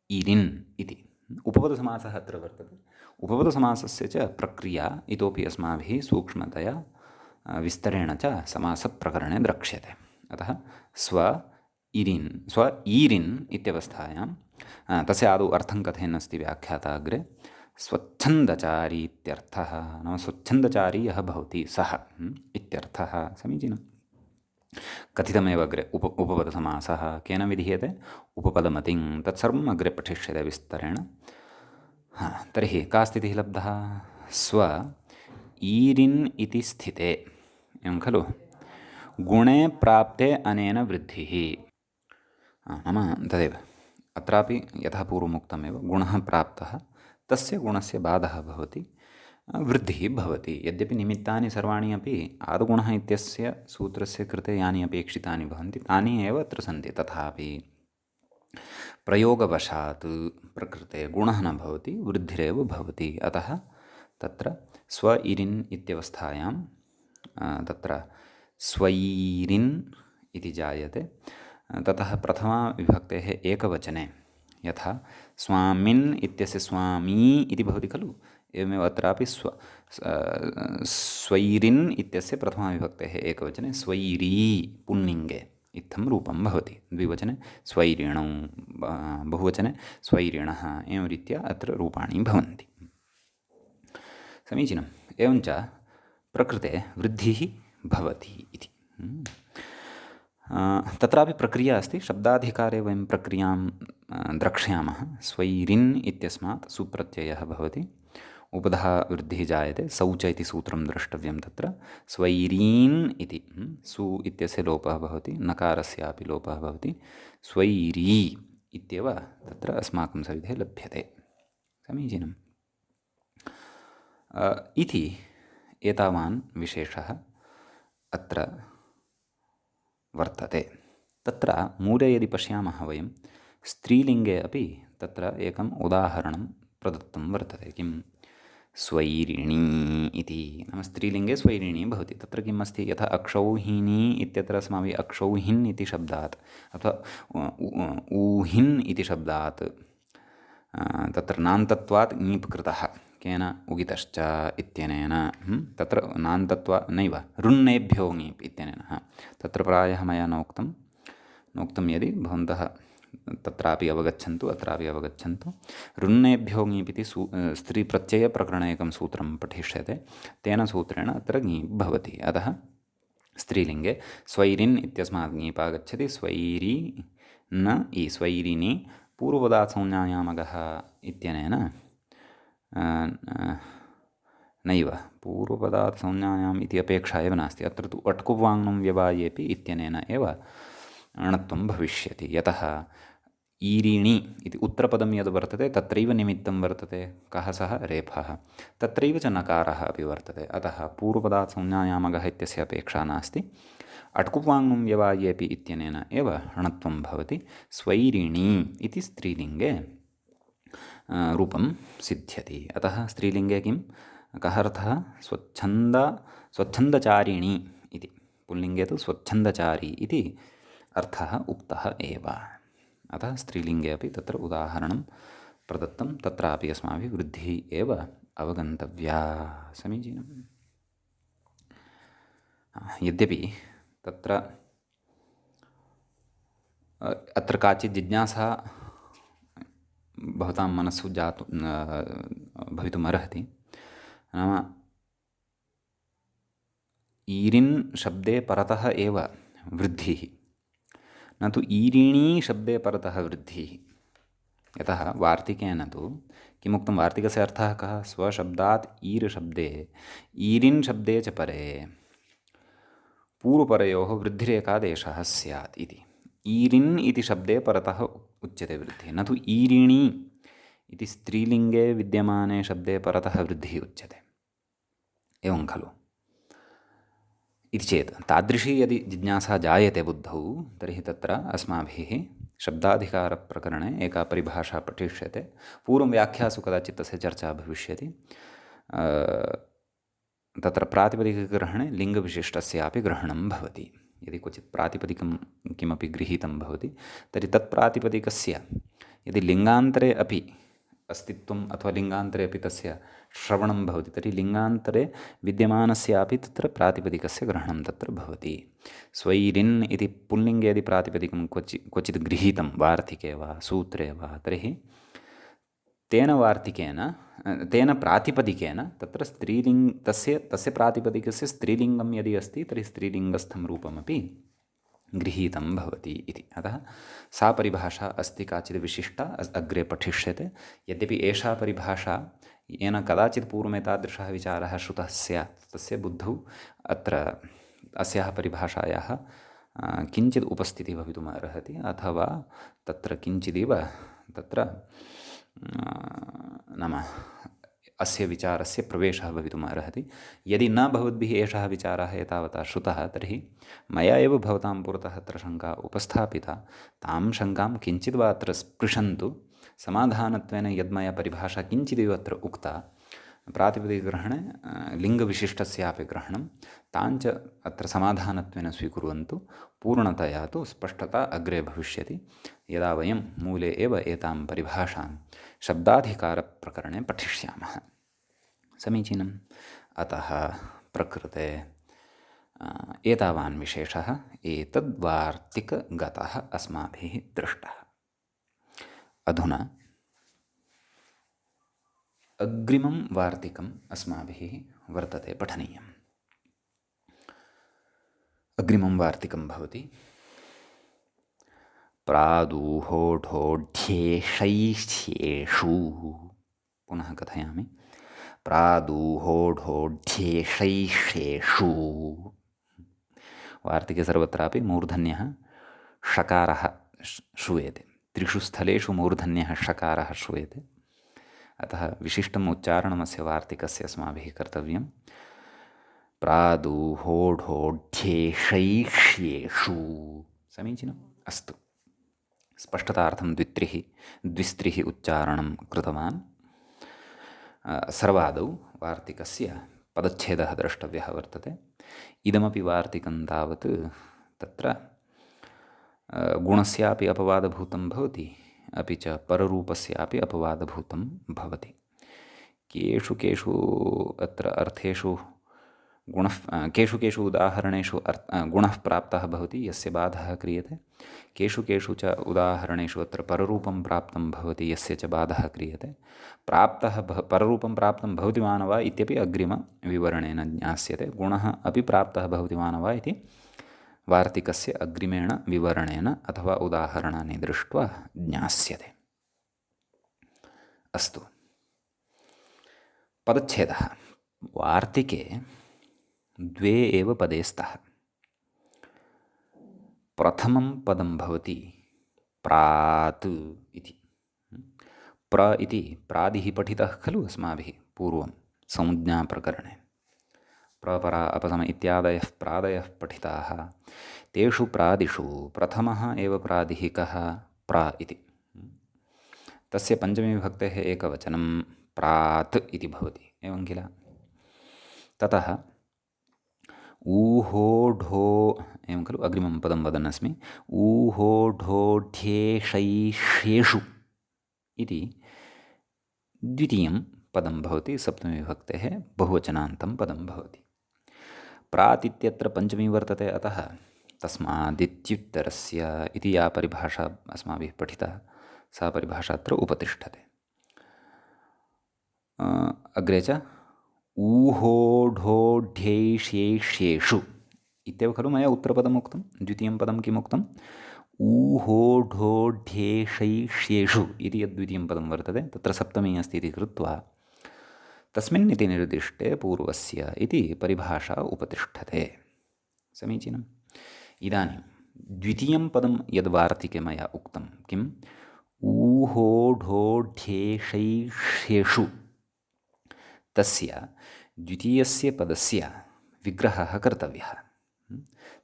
इरिन् इति उपपदसमासः अत्र वर्तते। उपपदसमासस्य च प्रक्रिया इतोपि अस्माभिः सूक्ष्मतया विस्तरेण च समासप्रकरणे द्रक्ष्यते। अतः स्व ईरिन् इत्यवस्थायां तस्य आदौ अर्थं कथयन् अस्ति व्याख्याता अग्रे। स्वच्छन्दचारी इत्यर्थः, नाम स्वच्छन्दचारी यः भवति सः इत्यर्थः। समीचीनम्। कथितमेव अग्रे उपपदसमासः केन विधीयते? उपपदमतिं। तत्सर्वम् अग्रे पठिष्यते विस्तरेण। तर्हि का स्थितिः लब्धः? स्व ईरिन् इति स्थिते, एवं खलु, गुणे प्राप्ते अनेन वृद्धिः। नाम तदेव अत्रापि यथा पूर्वमुक्तमेव, गुणः प्राप्तः, तस्य गुणस्य बाधः भवति, वृद्धिः भवति। यद्यपि निमित्तानि सर्वाणि अपि आदुगुणः इत्यस्य सूत्रस्य कृते यानि अपेक्षितानि भवन्ति तानि एव अत्र सन्ति, तथापि प्रयोगवशात् प्रकृते गुणः न भवति, वृद्धिरेव भवति। अतः तत्र स्व इरिन् इत्यवस्थायां तत्र स्वैरिन् इति जायते। ततः प्रथमाविभक्तेः एकवचने यथा स्वामिन् इत्यस्य स्वामी इति भवति खलु, एवमेव अत्रापि स्वैरिन् इत्यस्य प्रथमाविभक्तेः एकवचने स्वैरी पुल्लिङ्गे इत्थं रूपं भवति। द्विवचने स्वैरिणौ, बहुवचने स्वैरिणः, एवं रीत्या अत्र रूपाणि भवन्ति। समीचीनम्। एवञ्च प्रकृते वृद्धिः भवति इति। तत्रापि प्रक्रिया अस्ति। शब्दाधिकारे वयं प्रक्रियां द्रक्ष्यामः। स्वैरिन् इत्यस्मात् सुप्रत्ययः भवति, उपधः वृद्धिः जायते, शौच इति सूत्रं द्रष्टव्यं तत्र। स्वैरीन् इति सु इत्यस्य लोपः भवति, नकारस्यापि लोपः भवति, स्वैरी इत्येव तत्र अस्माकं सविधे लभ्यते। समीचीनम्। इति एतावान् विशेषः अत्र वर्तते। तत्र मूले यदि पश्यामः वयं, स्त्रीलिङ्गे अपि तत्र एकम् उदाहरणं प्रदत्तं वर्तते। किं? स्वैरिणी इति, नाम स्त्रीलिङ्गे स्वैरिणी भवति। तत्र किम् अस्ति? यथा अक्षौहिणी इत्यत्र अस्माभिः अक्षौहिन् इति शब्दात् अथवा ऊहिन् इति शब्दात् तत्र नान्तत्वात् ङीप् कृतः, केन? उगितश्च इत्यनेन। तत्र नान्तत्वा नैव, रुन्नेभ्यो ङीप् इत्यनेन। तत्र प्रायः मया नोक्तं यदि भवन्तः तत्रापि अवगच्छन्तु, अत्रापि अवगच्छन्तु। रुन्नेभ्यो ङीप् इति स्त्रीप्रत्ययप्रकरणे एकं सूत्रं पठिष्यते। तेन सूत्रेण अत्र ङीप् भवति। अतः स्त्रीलिङ्गे स्वैरिन् इत्यस्मात् ङीप् आगच्छति। स्वैरी न इ स्वैरिणी पूर्वपदात् संज्ञायामगः इत्यनेन नैव, पूर्वपदात् संज्ञायाम् इति अपेक्षा एव नास्ति। अत्र तु अट्कुवाङ्नुं व्यवायेपि इत्यनेन एव णत्वं भविष्यति। यतः ईरिणी इति उत्तरपदं यद् वर्तते तत्रैव निमित्तं वर्तते। कः सः? रेफः। तत्रैव च नकारः अपि वर्तते। अतः पूर्वपदात् संज्ञायामगः इत्यस्य अपेक्षा नास्ति। अट्कुवाङ्नुं व्यवायेपि इत्यनेन एव णत्वं भवति। स्वैरिणी इति स्त्रीलिङ्गे रूपं सिद्ध्यति। अतः स्त्रीलिङ्गे किं? कः अर्थः? स्वच्छन्दचारिणी इति। पुल्लिङ्गे तु स्वच्छन्दचारी इति अर्थः उक्तः एव। अतः स्त्रीलिङ्गे अपि तत्र उदाहरणं प्रदत्तं। तत्रापि अस्माभिः वृद्धिः एव अवगन्तव्या। समीचीनम्। यद्यपि तत्र अत्र काचित् जिज्ञासा भवतां मनस्सु भवितुमर्हति। नाम ईरिन् शब्दे परतः एव वृद्धिः, न तु ईरिणी शब्दे परतः वृद्धिः। यतः वार्तिकेन तु किमुक्तं, वार्तिकस्य अर्थः कः? स्वशब्दात् ईर् शब्दे ईरिन् शब्दे च परे पूर्वपरयोः वृद्धिरेकादेशः स्यात् इति। ईरिन् इति शब्दे परतः उच्यते वृद्धिः, न तु ईरिणी इति स्त्रीलिङ्गे विद्यमाने शब्दे परतः वृद्धिः उच्यते। एवं खलु? इति चेत् तादृशी यदि जिज्ञासा जायते बुद्धौ, तर्हि तत्र अस्माभिः शब्दाधिकारप्रकरणे एका परिभाषा पठिष्यते। पूर्वं व्याख्यासु कदाचित् तस्य चर्चा भविष्यति। तत्र प्रातिपदिकग्रहणे लिङ्गविशिष्टस्यापि ग्रहणं भवति। यदि क्वचित् प्रातिपदिकं किमपि गृहीतं भवति, तर्हि तत् प्रातिपदिकस्य यदि लिङ्गान्तरे अपि अस्तित्वम् अथवा लिङ्गान्तरे अपि तस्य श्रवणं भवति, तर्हि लिङ्गान्तरे विद्यमानस्यापि तत्र प्रातिपदिकस्य ग्रहणं तत्र भवति। स्वैरिन् इति पुल्लिङ्गे यदि प्रातिपदिकं क्वचित् गृहीतं वार्तिके वा सूत्रे वा, तर्हि तेन वार्तिकेन तेन प्रातिपदिकेन तत्र तस्य प्रातिपदिकस्य स्त्रीलिङ्गं यदि अस्ति, तर्हि स्त्रीलिङ्गस्थं रूपमपि गृहीतं भवति इति। अतः सा परिभाषा अस्ति काचित् विशिष्टा, अग्रे पठिष्यते। यद्यपि एषा परिभाषा येन कदाचित् पूर्वमेतादृशः विचारः श्रुतः स्यात्, तस्य बुद्धौ अत्र अस्याः परिभाषायाः किञ्चित् उपस्थितिः भवितुम् अर्हति, अथवा तत्र किञ्चिदिव तत्र नाम अस्य विचारस्य प्रवेशः भवितुम् अर्हति। यदि न भवद्भिः एषः विचारः एतावता श्रुतः, तर्हि मया एव भवतां पुरतः अत्र शङ्का उपस्थापिता। तां शङ्कां किञ्चित् वा अत्र स्पृशन्तु। समाधानत्वेन यद्मया परिभाषा किञ्चिदिव अत्र उक्ता, प्रातिपदिकग्रहणे लिङ्गविशिष्टस्यापि ग्रहणं, ताञ्च अत्र समाधानत्वेन स्वीकुर्वन्तु। पूर्णतया तु स्पष्टता अग्रे भविष्यति, यदा वयं मूले एव एतां परिभाषां शब्दाधिकारप्रकरणे पठिष्यामः। समीचीनम्। अतः प्रकृते एतावान् विशेषः एतद्वार्तिकगतः अस्माभिः दृष्टः। अधुना अग्रिमं वार्तिकम् अस्माभिः वर्तते पठनीयम्। अग्रिमं वार्तिकं भवति प्रादुहोढोढ्येषैष्येषु। पुनः कथयामि, प्रादुहोढोढ्येषैष्येषु। वार्तिके सर्वत्रापि मूर्धन्यः षकारः श्रूयते। त्रिषु स्थलेषु मूर्धन्यः षकारः श्रूयते। अतः विशिष्टम् उच्चारणमस्य वार्तिकस्य अस्माभिः कर्तव्यं। प्रादुहोढोढ्येषैष्येषु। समीचीनम्। अस्तु, स्पष्टतार्थं द्विस्त्रिः उच्चारणं कृतवान्। सर्वादौ वार्तिकस्य पदच्छेदः द्रष्टव्यः वर्तते। इदमपि वार्तिकं तावत् तत्र गुणस्यापि अपवादभूतं भवति, अपि च पररूपस्यापि अपवादभूतं भवति। केषु केषु अत्र अर्थेषु केषु केषु उदाहरणेषु गुणः प्राप्तः भवति यस्य बाधः क्रियते, केषु केषु च उदाहरणेषु अत्र पररूपं प्राप्तं भवति यस्य च बाधः क्रियते। पररूपं प्राप्तं भवति वा न वा इत्यपि अग्रिमविवरणेन ज्ञास्यते। गुणः अपि प्राप्तः भवति वा न वा इति वार्तिकस्य अग्रिमेण विवरणेन अथवा उदाहरणानि दृष्ट्वा ज्ञास्यते। अस्तु, पदच्छेदः। वार्तिके द्वे एव पदे स्तः। प्रथमं पदं भवति प्रात् इति। प्र इति प्रादिः पठितः खलु अस्माभिः पूर्वं संज्ञाप्रकरणे। प्रपरा अपसम इत्यादयः प्रादयः पठिताः। तेषु प्रादिषु प्रथमः एव प्रादिः कः? प्र इति। तस्य पञ्चमीविभक्तेः एकवचनं प्रात् इति भवति, एवं किल? ततः ऊहोढो, एवं खलु? अग्रिमं पदं वदन्नस्मि। ऊहोढोढ्येषैष्येषु इति द्वितीयं पदं भवति, सप्तमीविभक्तेः बहुवचनान्तं पदं भवति। प्रात् इत्यत्र पञ्चमी वर्तते, अतः तस्मादित्युत्तरस्य इति या परिभाषा अस्माभिः पठिता, सा परिभाषा अत्र उपतिष्ठते। अग्रे च ऊहोढोढ्यैष्येष्येषु इत्येव खलु मया उत्तरपदम् उक्तं। द्वितीयं पदं किम् उक्तं? ऊहोढोढ्येषैष्येषु इति यद्वितीयं पदं वर्तते तत्र सप्तमी अस्ति इति कृत्वा तस्मिन् इति निर्दिष्टे पूर्वस्य इति परिभाषा उपतिष्ठते। समीचीनम्। इदानीं द्वितीयं पदं यद्वार्तिके मया उक्तं किम् ऊहोढोढ्येषैष्येषु तस्य द्वितीयस्य पदस्य विग्रहः कर्तव्यः।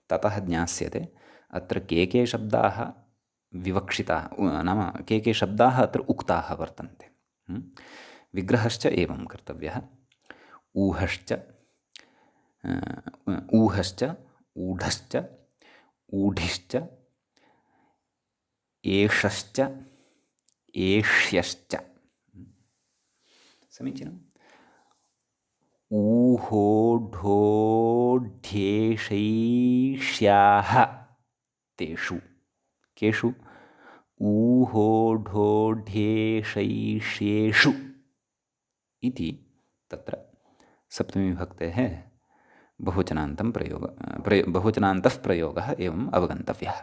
ततः ज्ञास्यते अत्र के शब्दाः विवक्षिताः नाम के शब्दाः अत्र उक्ताः वर्तन्ते। विग्रहश्च एवं कर्तव्यः ऊहश्च ऊहश्च ऊढश्च ऊढिश्च एषश्च एष्यश्च। समीचीनम्। ऊहोढोढ्येषैष्याः तेषु केषु ऊहोढोढ्येषैष्येषु इति तत्र सप्तमीविभक्तेः बहुवचनान्तः प्रयोगः एवम् अवगन्तव्यः।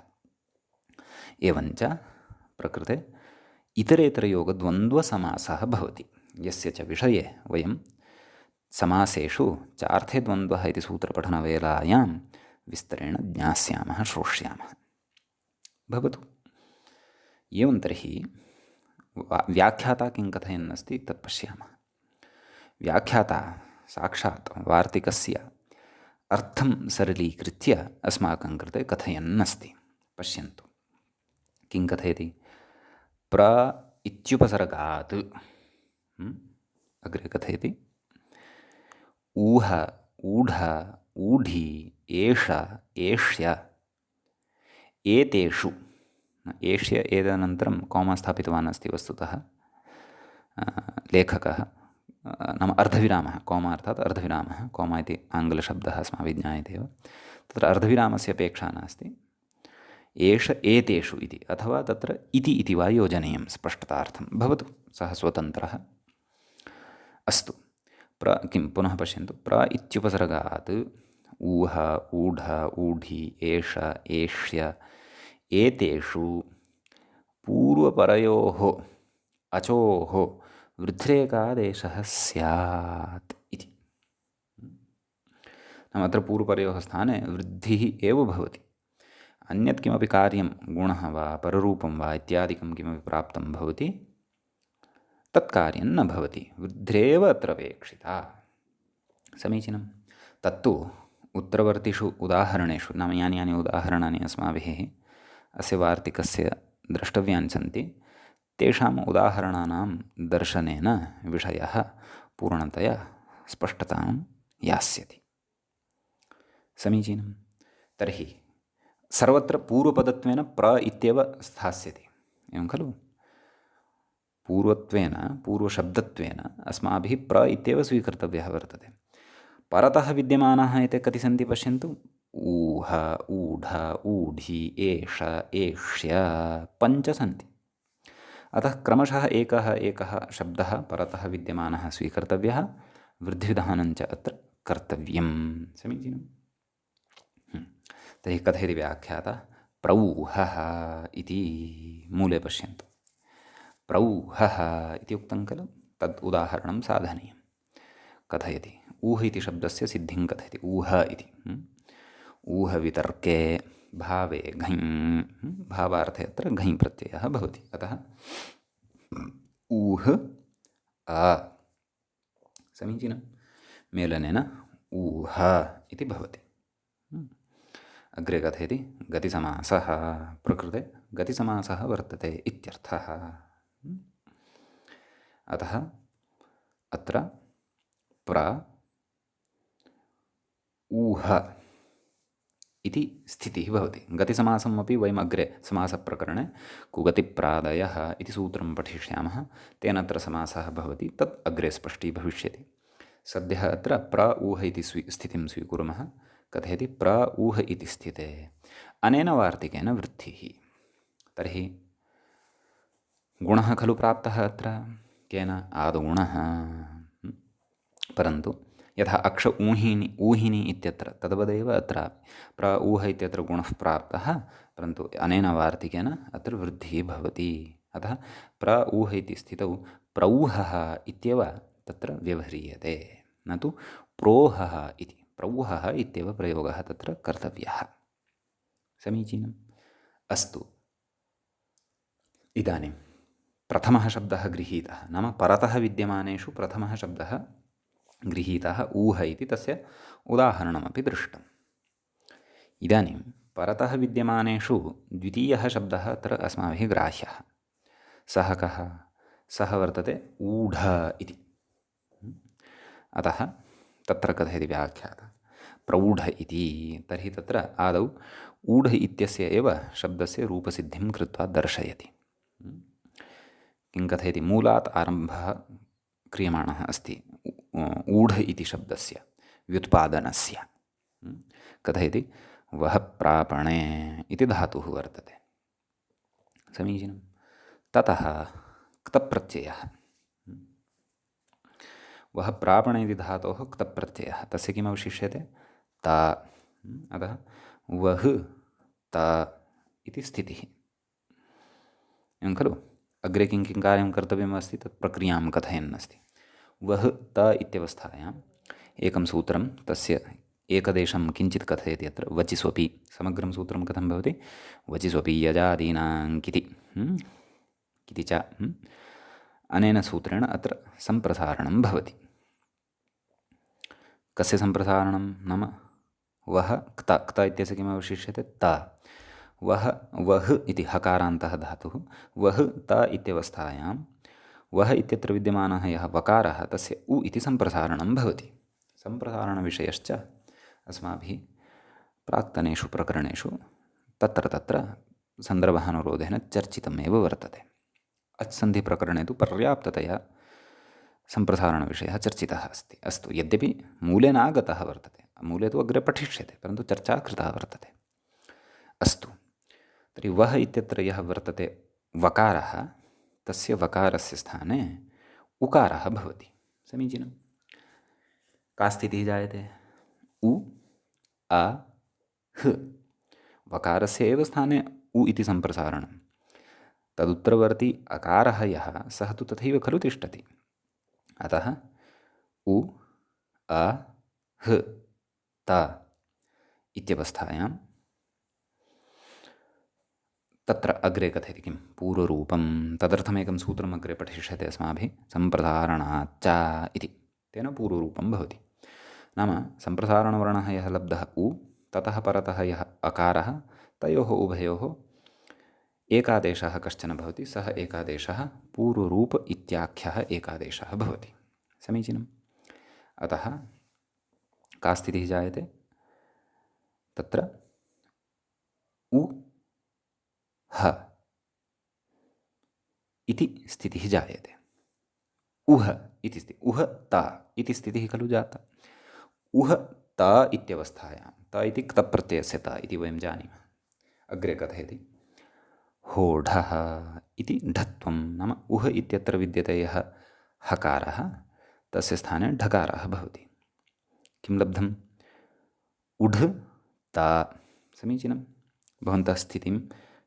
एवञ्च प्रकृते इतरेतरयोगद्वन्द्वसमासः भवति यस्य च विषये वयं समासेषु चार्थे द्वन्द्वः इति सूत्रपठनवेलायां विस्तरेण ज्ञास्यामः श्रोष्यामः। भवतु। एवं तर्हि व्याख्याता किं कथयन्नस्ति तत् पश्यामः। व्याख्याता साक्षात् वार्तिकस्य अर्थं सरलीकृत्य अस्माकं कृते कथयन्नस्ति। पश्यन्तु किं कथयति। प्र इत्युपसर्गात् अग्रे कथयति ऊह ऊढ ऊढि एष एष्य एतेषु एष्य एतदनन्तरं कौमा स्थापितवान् अस्ति वस्तुतः लेखकः नाम अर्धविरामः कौमा अर्थात् अर्धविरामः कौमा इति आङ्ग्लशब्दः अस्माभिः ज्ञायते एव तत्र अर्धविरामस्य अपेक्षा नास्ति एष एतेषु इति अथवा तत्र इति इति वा योजनीयं स्पष्टतार्थं भवतु सः स्वतन्त्रः अस्तु। किं पुनः पश्यन्तु प्र इत्युपसर्गात् ऊह ऊढ ऊढि एष एष्य एतेषु पूर्वपरयोः अचोः वृद्धिरेकादेशः स्यात् इति। नाम अत्र पूर्वपरयोः स्थाने वृद्धिः एव भवति। अन्यत् किमपि कार्यं गुणः वा पररूपं वा इत्यादिकं किमपि प्राप्तं भवति तत्कार्यं न भवति वृद्धिरेव अत्र अपेक्षिता। समीचीनं। तत्तु उत्तरवर्तिषु उदाहरणेषु नाम यानि यानि उदाहरणानि अस्माभिः अस्य वार्तिकस्य द्रष्टव्यानि सन्ति तेषाम् उदाहरणानां दर्शनेन विषयः पूर्णतया स्पष्टतां यास्यति। समीचीनं। तर्हि सर्वत्र पूर्वपदत्वेन प्र इत्येव स्थास्यति एवं खलु। पूर्वत्वेन पूर्वशब्दत्वेन अस्माभिः प्र इत्येव स्वीकर्तव्यः वर्तते। परतः विद्यमानाः एते कति सन्ति पश्यन्तु। ऊह ऊढ ऊढि एष एष्य पञ्च सन्ति। अतः क्रमशः एकः एकः शब्दः परतः विद्यमानः स्वीकर्तव्यः वृद्धिविधानञ्च अत्र कर्तव्यं। समीचीनम्। तर्हि कथयति व्याख्याता प्रौहः इति मूले पश्यन्तु। प्रौहः इति उक्तं खलु तद् उदाहरणं साधनीयं। कथयति ऊह इति शब्दस्य सिद्धिं कथयति। ऊह इति ऊह वितर्के भावे घञ् भावार्थे अत्र घञ् प्रत्ययः भवति। अतः ऊह अ। समीचीनं। मेलनेन ऊह इति भवति। अग्रे कथयति गतिसमासः प्रकृते गतिसमासः वर्तते इत्यर्थः। अतः अत्र प्र ऊह इति स्थितिः भवति। गतिसमासम् अपि वयम् अग्रे समासप्रकरणे कुगतिप्रादयः इति सूत्रं पठिष्यामः। तेन अत्र समासः भवति तत् अग्रे स्पष्टीभविष्यति। सद्यः अत्र प्र ऊह इति स्थितिं स्वीकुर्मः। कथयति प्र ऊह इति स्थिते अनेन वार्तिकेन वृद्धिः। तर्हि गुणः खलु प्राप्तः अत्र केन आदौ गुणः। परन्तु यथा अक्ष ऊहिनि ऊहिनि इत्यत्र तद्वदेव अत्रापि प्र ऊह इत्यत्र गुणः प्राप्तः, परन्तु अनेन वार्तिकेन अत्र वृद्धिः भवति। अतः प्र ऊह इति स्थितौ प्रौहः इत्येव तत्र व्यवह्रियते, न तु प्रोहः इति। प्रौहः इत्येव प्रयोगः तत्र कर्तव्यः। समीचीनम्। अस्तु, इदानीं प्रथमः शब्दः गृहीतः, नाम परतः विद्यमानेषु प्रथमः शब्दः गृहीतः ऊह इति, तस्य उदाहरणमपि दृष्टम्। इदानीं परतः विद्यमानेषु द्वितीयः शब्दः अत्र अस्माभिः ग्राह्यः। सः कः? सः वर्तते ऊढ इति। अतः तत्र कथयति व्याख्यातः प्रौढ इति। तर्हि तत्र आदौ ऊढ इत्यस्य एव शब्दस्य रूपसिद्धिं कृत्वा दर्शयति। किं कथयति? मूलात् आरम्भः क्रियमाणः अस्ति ऊढ इति शब्दस्य व्युत्पादनस्य। कथयति? वः प्रापणे इति धातुः वर्तते। समीचीनं। ततः क्तप्रत्ययः। वः प्रापणे इति धातोः क्तप्रत्ययः, तस्य किमवशिष्यते? ता। अतः वः ता इति स्थितिः। एवं खलु? अग्रे किं किं कार्यं कर्तव्यमस्ति तत् प्रक्रियां कथयन् अस्ति। वः त इत्यवस्थायाम् एकं सूत्रं, तस्य एकदेशं किञ्चित् कथयति अत्र। वचि स्वपि समग्रं सूत्रं कथं भवति? वचि स्वपि यजादीनां किति किति च। अनेन सूत्रेण अत्र सम्प्रसारणं भवति। कस्य सम्प्रसारणं? नाम वः क्त इत्यस्य किमवशिष्यते? त। वः इति हकारान्तः धातुः, वः त इत्यवस्थायां वः इत्यत्र विद्यमानः यः वकारः तस्य उ इति सम्प्रसारणं भवति। सम्प्रसारणविषयश्च अस्माभिः प्राक्तनेषु प्रकरणेषु तत्र तत्र सन्दर्भानुरोधेन चर्चितमेव वर्तते। अच्सन्धिप्रकरणे तु पर्याप्ततया सम्प्रसारणविषयः चर्चितः अस्ति। अस्तु, यद्यपि मूले नागतः वर्तते, मूले तु अग्रे पठिष्यते, परन्तु चर्चा कृता वर्तते। अस्तु, तर्हि वः इत्यत्र यः वर्तते वकारः, तस्य वकारस्य स्थाने उकारः भवति। समीचीनं। का स्थितिः जायते? उ आ ह। वकारस्य एव स्थाने उ इति सम्प्रसारणं। तदुत्तरवर्ती अकारः यः, सः तु तथैव खलु तिष्ठति। अतः उ आ ह ता इत्यवस्थायां तत्र अग्रे कथयति किं? पूर्वरूपं। तदर्थमेकं सूत्रम् अग्रे पठिष्यते अस्माभिः, सम्प्रसारणाच्च इति। तेन पूर्वरूपं भवति। नाम सम्प्रसारणवर्णः यः लब्धः उ, ततः परतः यः अकारः, तयोः उभयोः एकादेशः कश्चन भवति। सः एकादेशः पूर्वरूप इत्याख्यः एकादेशः भवति। समीचीनम्। अतः का स्थितिः जायते? तत्र उ ह इति स्थितिः जायते। उह इति स्थितिः, उह ता इति स्थितिः खलु जाता। उह ता इत्यवस्थायां, ता इति क्तप्रत्ययस्य ता इति वयं जानीमः। अग्रे कथयति होढः इति ढत्वं, नाम उह इत्यत्र विद्यते यः हकारः, तस्य स्थाने ढकारः भवति। किं लब्धम्? उढ ता। समीचीनं। भवन्तः स्थितिं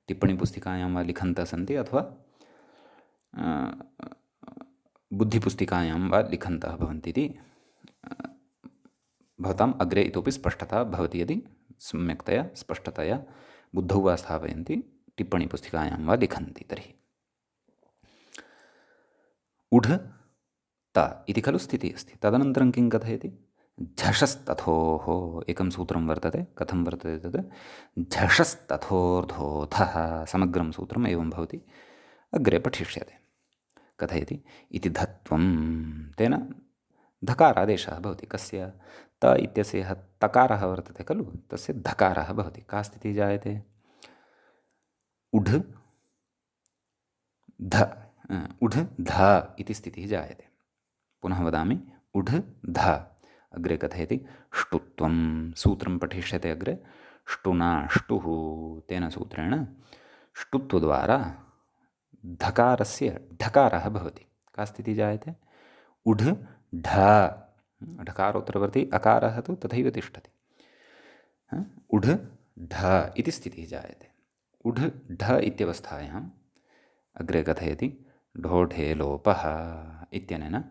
टिप्पणीपुस्तिकायां वा लिखन्तः सन्ति, अथवा बुद्धिपुस्तिकायां वा लिखन्तः भवन्ति इति भवताम् अग्रे इतोपि स्पष्टता भवति। यदि सम्यक्तया स्पष्टतया बुद्धौ वा स्थापयन्ति, टिप्पणीपुस्तिकायां वा लिखन्ति तर्हि। उढ त इति खलु स्थितिः अस्ति। तदनन्तरं किं कथयति? झषस्तथोः एकं सूत्रं वर्तते। कथं वर्तते तत्? झषस्तथोर्धोधः। समग्रं सूत्रम् एवं भवति, अग्रे पठिष्यते। कथयति इति धत्वं, तेन धकारादेशः भवति। कस्य? त इत्यस्य यः तकारः वर्तते खलु, तस्य धकारः भवति। का स्थितिः जायते? उढ ध इति स्थितिः जायते। पुनः वदामि, उढ ध। अग्रे कथयति ष्टुत्वं। सूत्रं पठिष्यते अग्रे। ष्टुना ष्टुः, तेन सूत्रेण ष्टुत्वद्वारा धकारस्य ढकारः भवति। का स्थितिः जायते? उढ ढ ढकारोत्तरवर्ती अकारः तु तथैव तिष्ठति। उढ् ढ इति स्थितिः जायते। उढ् ढ इत्यवस्थायाम् अग्रे कथयति ढोढे लोपः इत्यनेन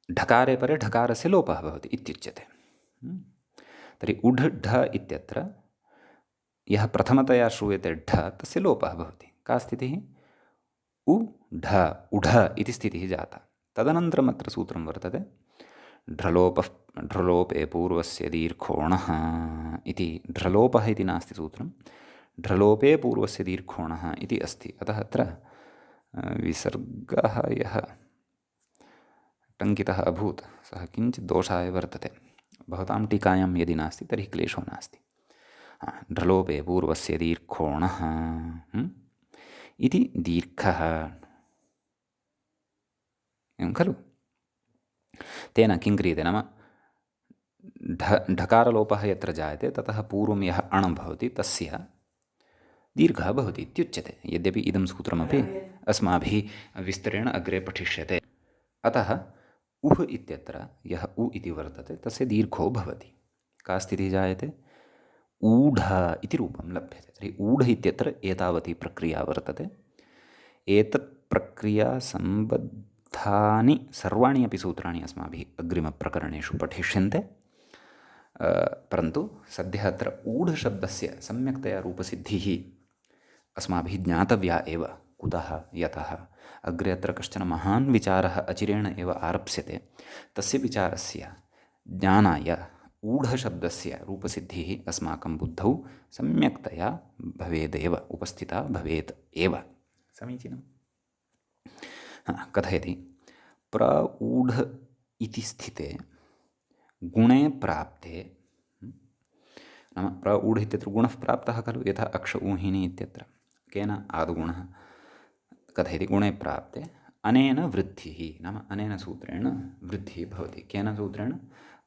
ढकारे परे ढकारस्य लोपः भवति इत्युच्यते। तर्हि उढ् ढ इत्यत्र यः प्रथमतया श्रूयते ढ तस्य लोपः भवति। का स्थितिः? उ ढ उढ इति स्थितिः जाता। तदनन्तरम् अत्र सूत्रं वर्तते ढ्रलोपे पूर्वस्य दीर्घोणः इति। ढ्रलोपः इति नास्ति सूत्रं, ढ्रलोपे पूर्वस्य दीर्घोणः इति अस्ति। अतः अत्र विसर्गः यः टङ्कितः अभूत् सः किञ्चित् दोषाय वर्तते। भवतां टीकायां यदि नास्ति तर्हि क्लेशो नास्ति। ढ्रलोपे पूर्वस्य दीर्घोणः इति दीर्घः एवं खलु। तेन किं क्रियते नाम ढकारलोपः यत्र जायते ततः पूर्वं यः अण् भवति तस्य दीर्घः भवति इत्युच्यते। यद्यपि इदं सूत्रमपि अस्माभिः विस्तरेण अग्रे पठिष्यते। अतः उह् इत्यत्र यः उ इति वर्तते तस्य दीर्घो भवति। का स्थितिः जायते? ऊढ इति रूपं लभ्यते। तर्हि ऊढ इत्यत्र एतावती प्रक्रिया वर्तते। एतत् प्रक्रिया सम्बद्धानि सर्वाणि अपि सूत्राणि अस्माभिः अग्रिमप्रकरणेषु पठिष्यन्ते। परन्तु सद्यः अत्र ऊढशब्दस्य सम्यक्तया रूपसिद्धिः अस्माभिः ज्ञातव्या एव। कुतः यतः अग्रे अत्र कश्चन महान् विचारः अचिरेण एव आरप्स्यते। तस्य विचारस्य ज्ञानाय ऊढशब्दस्य रूपसिद्धिः अस्माकं बुद्धौ सम्यक्तया भवेदेव, उपस्थिता भवेत् एव। समीचीनं। कथयति प्रऊढ इति स्थिते गुणे प्राप्ते, नाम प्रऊढ इत्यत्र गुणः प्राप्तः खलु, यथा अक्ष ऊहिनी इत्यत्र केन आदुगुणः। कथयति गुणे प्राप्ते अनेन वृद्धिः, नाम अनेन सूत्रेण वृद्धिः भवति। केन सूत्रेण?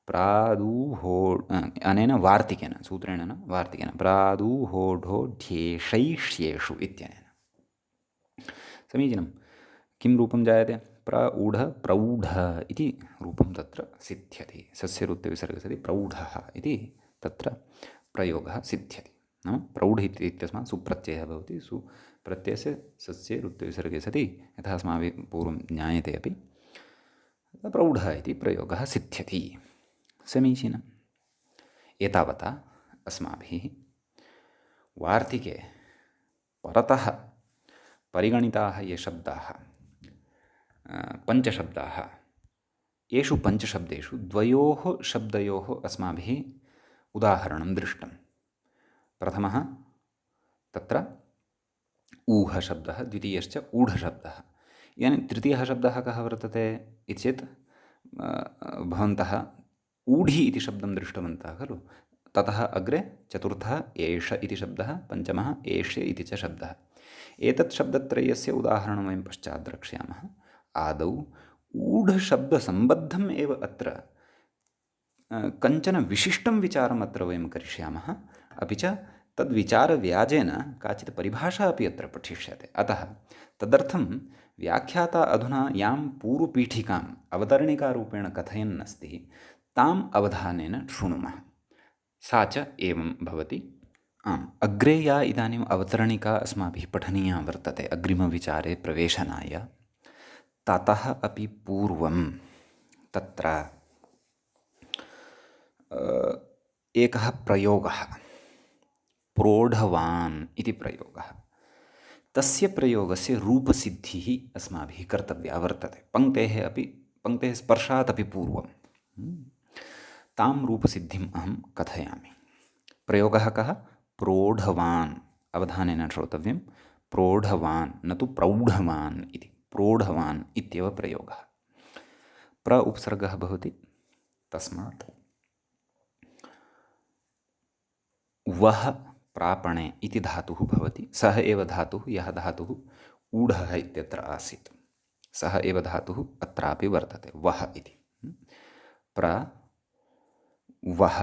प्रादुहो अनेन वार्तिकेन, सूत्रेण न वार्तिकेन, प्रादुहोढोढ्येषैष्येषु इत्यनेन। समीचीनं। किं रूपं जायते? प्रऊढ प्रौढ इति रूपं तत्र सिद्ध्यति। सस्यरुत्तविसर्गसति प्रौढः इति तत्र प्रयोगः सिद्ध्यति। नाम प्रौढ इत्यस्मात् सुप्रत्ययः भवति। सुप्रत्ययस्य सस्ये रुत्तविसर्गे सति यथा अस्माभिः पूर्वं ज्ञायते अपि प्रौढः इति प्रयोगः सिद्ध्यति। समीचीनम्। एतावता अस्माभिः वार्तिके परतः परिगणिताः ये शब्दाः, पञ्चशब्दाः, येषु पञ्चशब्देषु द्वयोः शब्दयोः अस्माभिः उदाहरणं दृष्टं। प्रथमः तत्र ऊहशब्दः, द्वितीयश्च ऊढशब्दः। इदानीं तृतीयः शब्दः कः वर्तते इति चेत् भवन्तः ऊढि इति शब्दं दृष्टवन्तः खलु। ततः अग्रे चतुर्थः एष इति शब्दः, पञ्चमः एष्य इति च शब्दः। एतत् शब्दत्रयस्य उदाहरणं वयं पश्चात् द्रक्ष्यामः। आदौ ऊढशब्दसम्बद्धम् एव अत्र कञ्चन विशिष्टं विचारम् अत्र वयं करिष्यामः। अपि च तद्विचारव्याजेन काचित् परिभाषा अपि अत्र पठिष्यते। अतः तदर्थं व्याख्याता अधुना यां पूर्वपीठिकाम् अवतरणिकारूपेण कथयन् अस्ति ताम् अवधानेन शृणुमः। सा च एवं भवति। अग्रे या इदानीम् अवतरणिका अस्माभिः पठनीया वर्तते अग्रिमविचारे प्रवेशनाय, ततः अपि पूर्वं तत्र एकः प्रयोगः, प्रोढवान् इति प्रयोगः। तस्य प्रयोगस्य रूपसिद्धिः अस्माभिः कर्तव्या वर्तते। पङ्क्तेः स्पर्शात् अपि पूर्वं तां रूपसिद्धिम् अहं कथयामि। प्रयोगः कः? प्रोढवान्। अवधानेन श्रोतव्यं। प्रोढवान्, न तु प्रौढवान् इति। प्रोढवान् इत्येव प्रयोगः। प्र उपसर्गः भवति, तस्मात् वः प्रापणे इति धातुः भवति। सः एव धातुः, यः धातुः ऊढः इत्यत्र आसीत्, सः एव धातुः अत्रापि वर्तते, वः इति। प्र वः,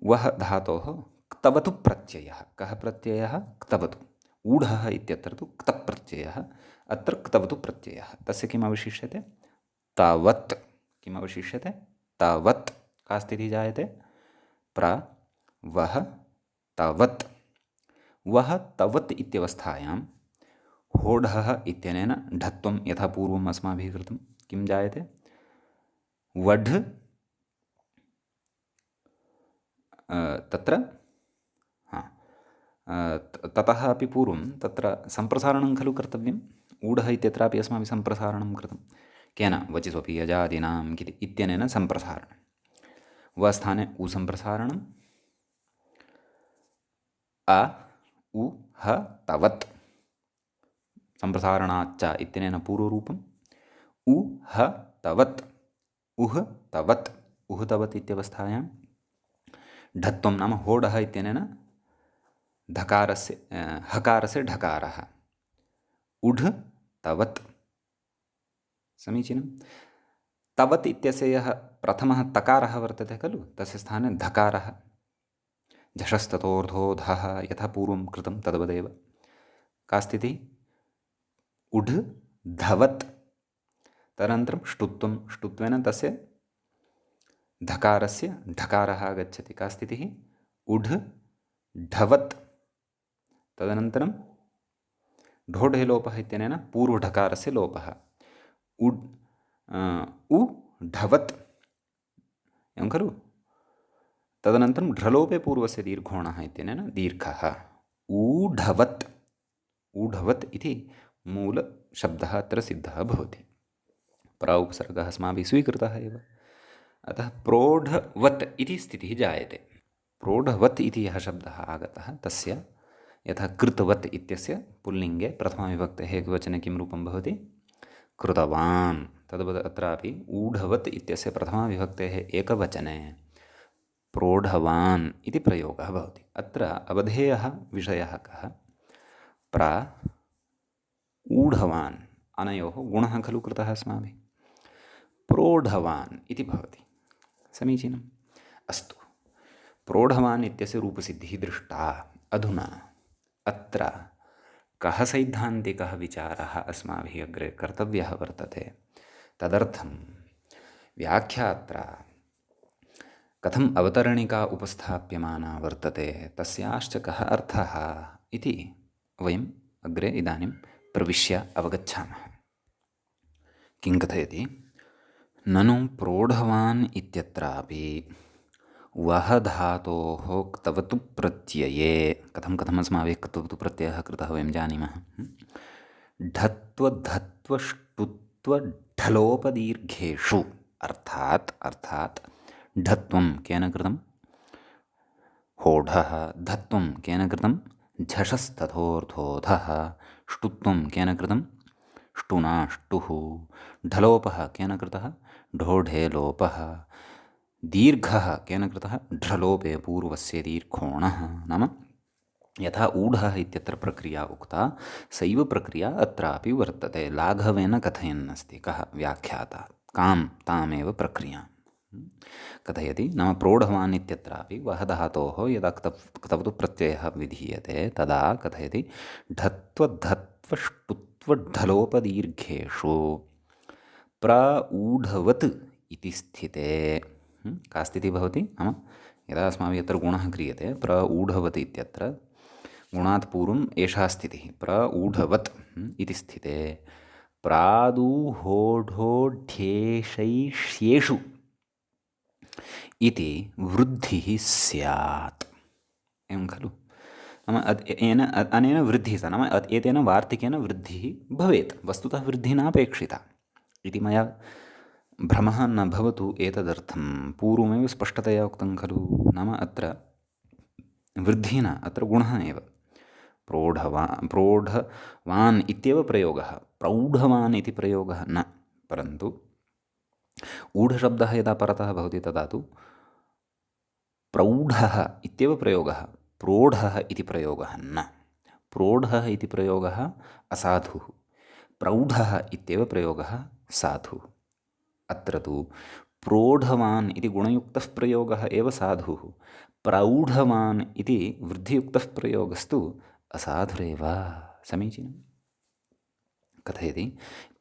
वः धातोः क्तवतु प्रत्ययः। कः प्रत्ययः? क्तवतु। ऊढः इत्यत्र तु क्तप्रत्ययः, अत्र क्तवतु प्रत्ययः। तस्य किम् अवशिष्यते? तावत् किम् अवशिष्यते? तवत्। का स्थितिः जायते? प्र वः तवत्। वः तवत् इत्यवस्थायां होढः इत्यनेन ढत्वं यथा पूर्वम् अस्माभिः कृतं किं जायते? वढ् तत्र ततः अपि पूर्वं तत्र सम्प्रसारणं खलु कर्तव्यम्। ऊढः इत्यत्रापि अस्माभिः सम्प्रसारणं कृतं। केन? वचि यजादीनाम् इत्यनेन सम्प्रसारणं। व स्थाने उ सम्प्रसारणम्। अ उ ह तवत् सम्प्रसारणाच्च इत्यनेन पूर्वरूपम्। उ ह तवत् उह तवत्। उह तवत् इत्यवस्थायां ढत्वं नाम होढः इत्यनेन धकारस्य हकारस्य ढकारः। उढ् तवत्। समीचीनं। तवत् इत्यस्य यः प्रथमः तकारः वर्तते खलु तस्य स्थाने धकारः। झषस्ततोर्धोधः यथा पूर्वं कृतं तद्वदेव। का स्थितिः? उढ् धवत्। तदनन्तरं ष्टुत्वं। ष्टुत्वेन तस्य धकारस्य ढकारः आगच्छति। का स्थितिः? उढ् ढवत्। तदनन्तरं ढोढे लोपः इत्यनेन पूर्वढकारस्य लोपः। उड् उ ढवत् एवं खलु। तदनन्तरं ढ्रलोपे पूर्वस्य दीर्घोणः इत्यनेन दीर्घः। ऊढवत्। ऊढवत् इति मूलशब्दः अत्र सिद्धः भवति। प्र उपसर्गः अस्माभिः स्वीकृतः एव। अतः प्रोढवत् इति स्थितिः जायते। प्रोढवत् इति यः शब्दः आगतः तस्य यथा कृतवत् इत्यस्य पुल्लिङ्गे प्रथमाविभक्तेः एकवचने किं रूपं भवति? कृतवान्। तद्वत् अत्रापि ऊढवत् इत्यस्य प्रथमाविभक्तेः एकवचने प्रोढवान् इति प्रयोगः भवति। अत्र अवधेयः विषयः कः? प्र ऊढवान् अनयोः गुणः खलु कृतः अस्माभिः। प्रोढवान् इति भवति। समीचीनम्। अस्तु, प्रोढवान् इत्यस्य रूपसिद्धिः दृष्टा। अधुना अत्र कः सैद्धान्तिकः विचारः अस्माभिः अग्रे कर्तव्यः वर्तते? तदर्थं व्याख्यात्रा कथम् अवतरणिका उपस्थाप्यमाना वर्तते, तस्याश्च कः अर्थः इति वयम् अग्रे इदानीं प्रविश्य अवगच्छामः। किं कथयति? ननु प्रोढवान् इत्यत्रापि वः धातोः क्तवतु प्रत्यये कथम् अस्माभिः क्तवतु प्रत्ययः कृतः वयं जानीमः। ढत्वधत्वष्टुत्वढलोपदीर्घेषु अर्थात् ढत्वं केन कृतं? होढः। धत्वं केन कृतं? झषस्तथोर्धोधः। ष्टुत्वं केन कृतं? ष्टुना ष्टुः। ढलोपः केन कृतः? ढोढे लोपः। दीर्घः केन कृतः? ढ्रलोपे पूर्वस्य दीर्घोणः। नाम यथा ऊढः इत्यत्र प्रक्रिया उक्ता सैव प्रक्रिया अत्रापि वर्तते। लाघवेन कथयन्नस्ति कः? व्याख्याता। कां? तामेव प्रक्रियां कथयति। नाम प्रोढवान् इत्यत्रापि वः धातोः यदा क्तवतु प्रत्ययः विधीयते तदा कथयति ढत्वधत्वष्टुत्वढलोपदीर्घेषु प्रऊढवत् इति स्थिते। का स्थितिः भवति? नाम यदा अस्माभिः अत्र गुणः क्रियते प्रऊढवत् इत्यत्र गुणात् पूर्वम् एषा स्थितिः प्रऊढवत् इति स्थिते प्रादुहोढोढ्येषैष्येषु इति वृद्धिः स्यात्। एवं खलु। नाम अनेन वृद्धिः सा नाम एतेन वार्तिकेन वृद्धिः भवेत्। वस्तुतः वृद्धिः नापेक्षिता इति मया भ्रमः न भवतु। एतदर्थं पूर्वमेव स्पष्टतया उक्तं खलु। नाम अत्र वृद्धिः न, अत्र गुणः एव। प्रोढवान् इत्येव प्रयोगः, प्रौढवान् इति प्रयोगः न। परन्तु ऊढशब्दः यदा परतः भवति तदा तु प्रौढः इत्येव प्रयोगः, प्रोढः इति प्रयोगः न। प्रोढः इति प्रयोगः असाधुः, प्रौढः इत्येव प्रयोगः साधुः। अत्र तु प्रोढवान् इति गुणयुक्तः प्रयोगः एव साधुः, प्रौढवान् इति वृद्धियुक्तः प्रयोगस्तु असाधुरेव। समीचीनम्। कथयति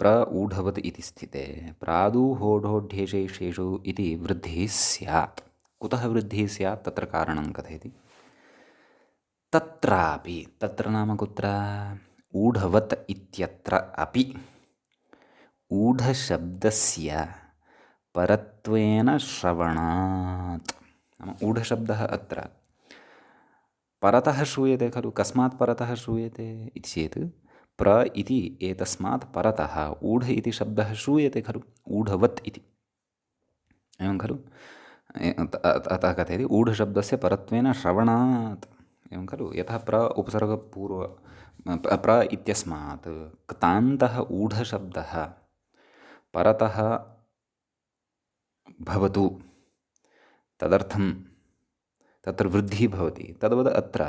प्र ऊढवत् इति स्थिते प्रादुहोढोढ्येशेषु इति वृद्धिः स्यात्। कुतः वृद्धिः स्यात् तत्र कारणं कथयति। तत्रापि, तत्र नाम कुत्र, ऊढवत् इत्यत्र अपि ऊढशब्दस्य परत्वेन श्रवणात्। नाम ऊढशब्दः अत्र परतः श्रूयते खलु। कस्मात् परतः श्रूयते इति चेत् प्र इति एतस्मात् परतः ऊढ इति शब्दः श्रूयते खलु, ऊढवत् इति, एवं खलु। अतः कथयति ऊढशब्दस्य परत्वेन श्रवणात्, एवं खलु। यतः प्र उपसर्गपूर्व प्र इत्यस्मात् क्तान्तः ऊढशब्दः परतः भवतु, तदर्थं तत्र वृद्धिः भवति। तद्वत् अत्र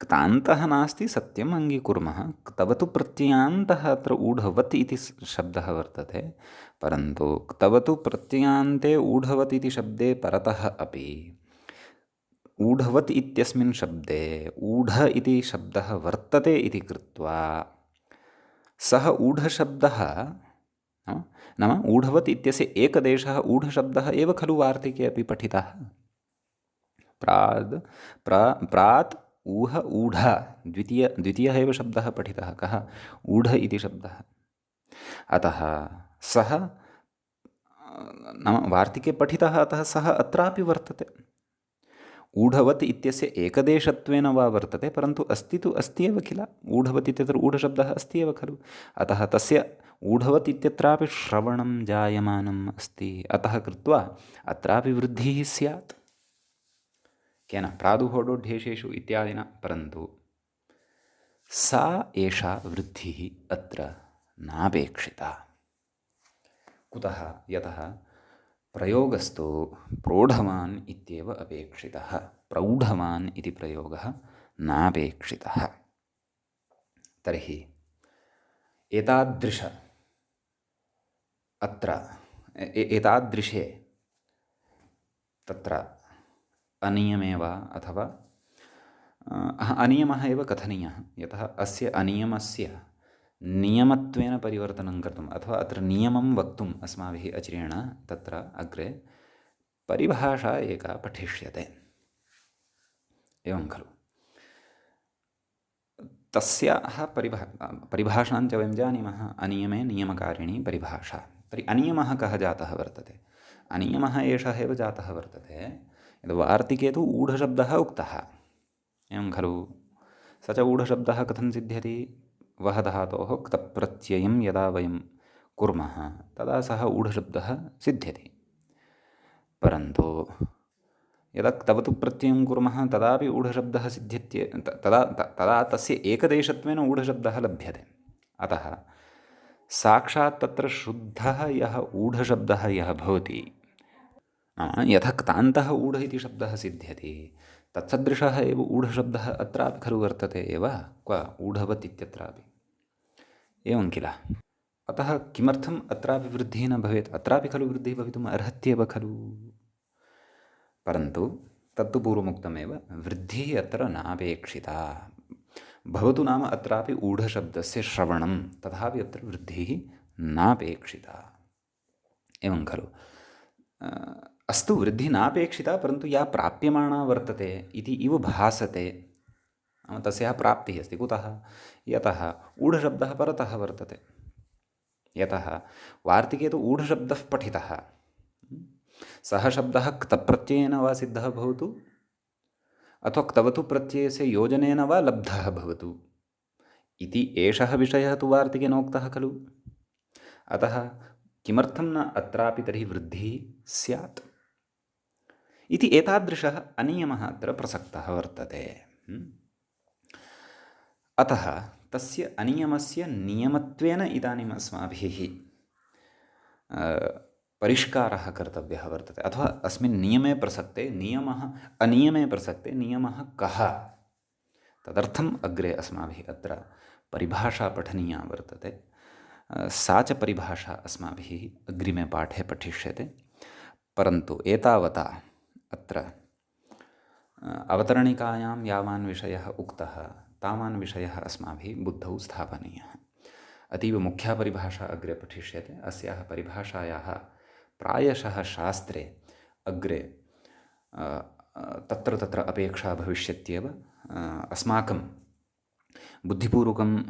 क्तान्तः नास्ति, सत्यम् अङ्गीकुर्मः। क्तवतु प्रत्ययान्तः अत्र ऊढवत् इति शब्दः वर्तते, परन्तु क्तवतु प्रत्ययान्ते ऊढवत् इति शब्दे परतः अपि ऊढवत् इत्यस्मिन् शब्दे ऊढ इति शब्दः वर्तते इति कृत्वा सः ऊढशब्दः नाम ऊढवत् इत्यस्य एकदेशः ऊढशब्दः एव खलु वार्तिके अपि पठितः। प्रात् ऊह ऊढ द्वितीयः एव शब्दः पठितः। कः? ऊढ इति शब्दः। अतः सः नाम वार्तिके पठितः, अतः सः अत्रापि वर्तते। ऊढवत् इत्यस्य एकदेशत्वेन वा वर्तते, परन्तु अस्ति तु अस्ति एव किल। ऊढवत् इत्यत्र ऊढशब्दः अस्ति एव खलु। अतः तस्य ऊढवत् इत्यत्रापि श्रवणं जायमानम् अस्ति। अतः कृत्वा अत्रापि वृद्धिः स्यात्। केन? प्रादुहोडोढ्येषेषु इत्यादिना। परन्तु सा एषा वृद्धिः अत्र नापेक्षिता। कुतः? यतः प्रयोगस्तु प्रौढवान् इत्येव अपेक्षितः। प्रौढवान् इति प्रयोगः नापेक्षितः। तर्हि एतादृश अत्र एतादृशे तत्र अनियमे वा अथवा अनियमः एव कथनीयः। यतः अस्य अनियमस्य नियमत्वेन परिवर्तनं कर्तुम् अथवा अत्र नियमं वक्तुम् अस्माभिः अचिरेण तत्र अग्रे परिभाषा एका पठिष्यते, एवं खलु। तस्याः परिभाषाञ्च वयं जानीमः। अनियमे नियमकारिणी परिभाषा। तर्हि अनियमः कः जातः वर्तते? अनियमः एषः एव जातः वर्तते यद् वार्तिके तु ऊढशब्दः उक्तः, एवं खलु। स च ऊढशब्दः कथं सिद्ध्यति? वः धातोः क्तप्रत्ययं यदा वयं कुर्मः तदा सः ऊढशब्दः सिद्ध्यति। परन्तु यदा क्तवतु प्रत्ययं कुर्मः तदापि ऊढशब्दः तदा तस्य एकदेशत्वेन ऊढशब्दः लभ्यते। अतः साक्षात् तत्र शुद्धः यः ऊढशब्दः यः भवति, नाम यथा क्तान्तः ऊढ इति शब्दः सिद्ध्यति, तत्सदृशः एव ऊढशब्दः अत्रापि खलु वर्तते एव। क्व? ऊढवत् इत्यत्रापि, एवं किल। अतः किमर्थम् अत्रापि वृद्धिः न भवेत्? अत्रापि खलु वृद्धिः भवितुम् अर्हत्येव खलु। परन्तु तत्तु पूर्वमुक्तमेव, वृद्धिः अत्र नापेक्षिता। भवतु नाम अत्रापि ऊढशब्दस्य श्रवणं, तथापि अत्र वृद्धिः नापेक्षिता, एवं खलु। अस्तु, वृद्धिः नापेक्षिता, परन्तु या प्राप्यमाणा वर्तते इति इव भासते, तस्याः प्राप्तिः अस्ति। कुतः? यतः ऊढशब्दः परतः वर्तते। यतः वार्तिके तु ऊढशब्दः पठितः, सः शब्दः क्तप्रत्ययेन वा सिद्धः भवतु अथवा क्तवतु प्रत्ययस्य योजनेन वा लब्धः भवतु इति एषः विषयः तु वार्तिके नोक्तः खलु। अतः किमर्थं न अत्रापि तर्हि वृद्धिः स्यात् इति एतादृशः अनियमः अत्र प्रसक्तः वर्तते। अतः तस्य अनियमस्य नियमत्वेन इदानीम् अस्माभिः परिष्कारः कर्तव्यः वर्तते। अथवा अस्मिन् नियमे प्रसक्ते नियमः, अनियमे प्रसक्ते नियमः कः, तदर्थम् अग्रे अस्माभिः अत्र परिभाषा पठनीया वर्तते। सा च परिभाषा अस्माभिः अग्रिमे पाठे पठिष्यते। परन्तु एतावता अत्र अवतरणिकायां यावान् विषयः उक्तः तावान् विषयः अस्माभिः बुद्धौ स्थापनीयः। अतीव मुख्या परिभाषा अग्रे पठिष्यते। अस्याः परिभाषायाः प्रायशः शास्त्रे अग्रे तत्र तत्र अपेक्षा भविष्यत्येव। अस्माकं बुद्धिपूर्वकं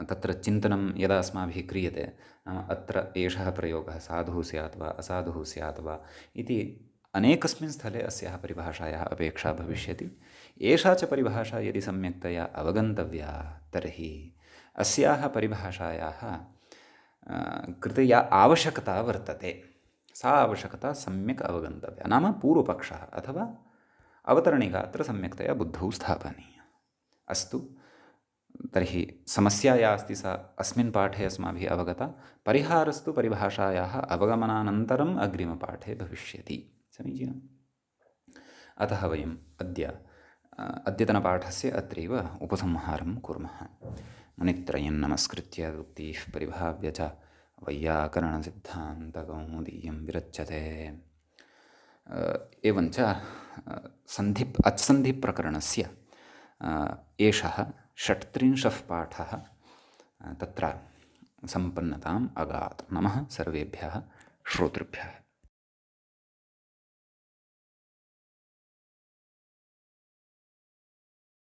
तत्र चिन्तनं यदा अस्माभिः क्रियते, नाम अत्र एषः प्रयोगः साधुः स्यात् वा असाधुः स्यात् वा इति अनेकस्मिन् स्थले अस्याः परिभाषायाः अपेक्षा भविष्यति। एषा च परिभाषा यदि सम्यक्तया अवगन्तव्या तर्हि अस्याः परिभाषायाः कृते या आवश्यकता वर्तते सा आवश्यकता सम्यक् अवगन्तव्या। नाम पूर्वपक्षः अथवा अवतरणिका अत्र सम्यक्तया बुद्धौ स्थापनीया। अस्तु, तर्हि समस्या या अस्ति सा अस्मिन् पाठे अस्माभिः अवगता। परिहारस्तु परिभाषायाः अवगमनानन्तरम् अग्रिमपाठे भविष्यति। समीचीनम्। अतः वयम् अद्यतनपाठस्य अत्रैव उपसंहारं कुर्मः। मुनित्रयं नमस्कृत्य उक्तिः परिभाव्य च वैयाकरणसिद्धान्तकौमुदीयं विरच्यते। एवञ्च अच्सन्धिप्रकरणस्य एषः 36 पाठः तत्र सम्पन्नताम् अगात्। नमः सर्वेभ्यः श्रोतृभ्यः।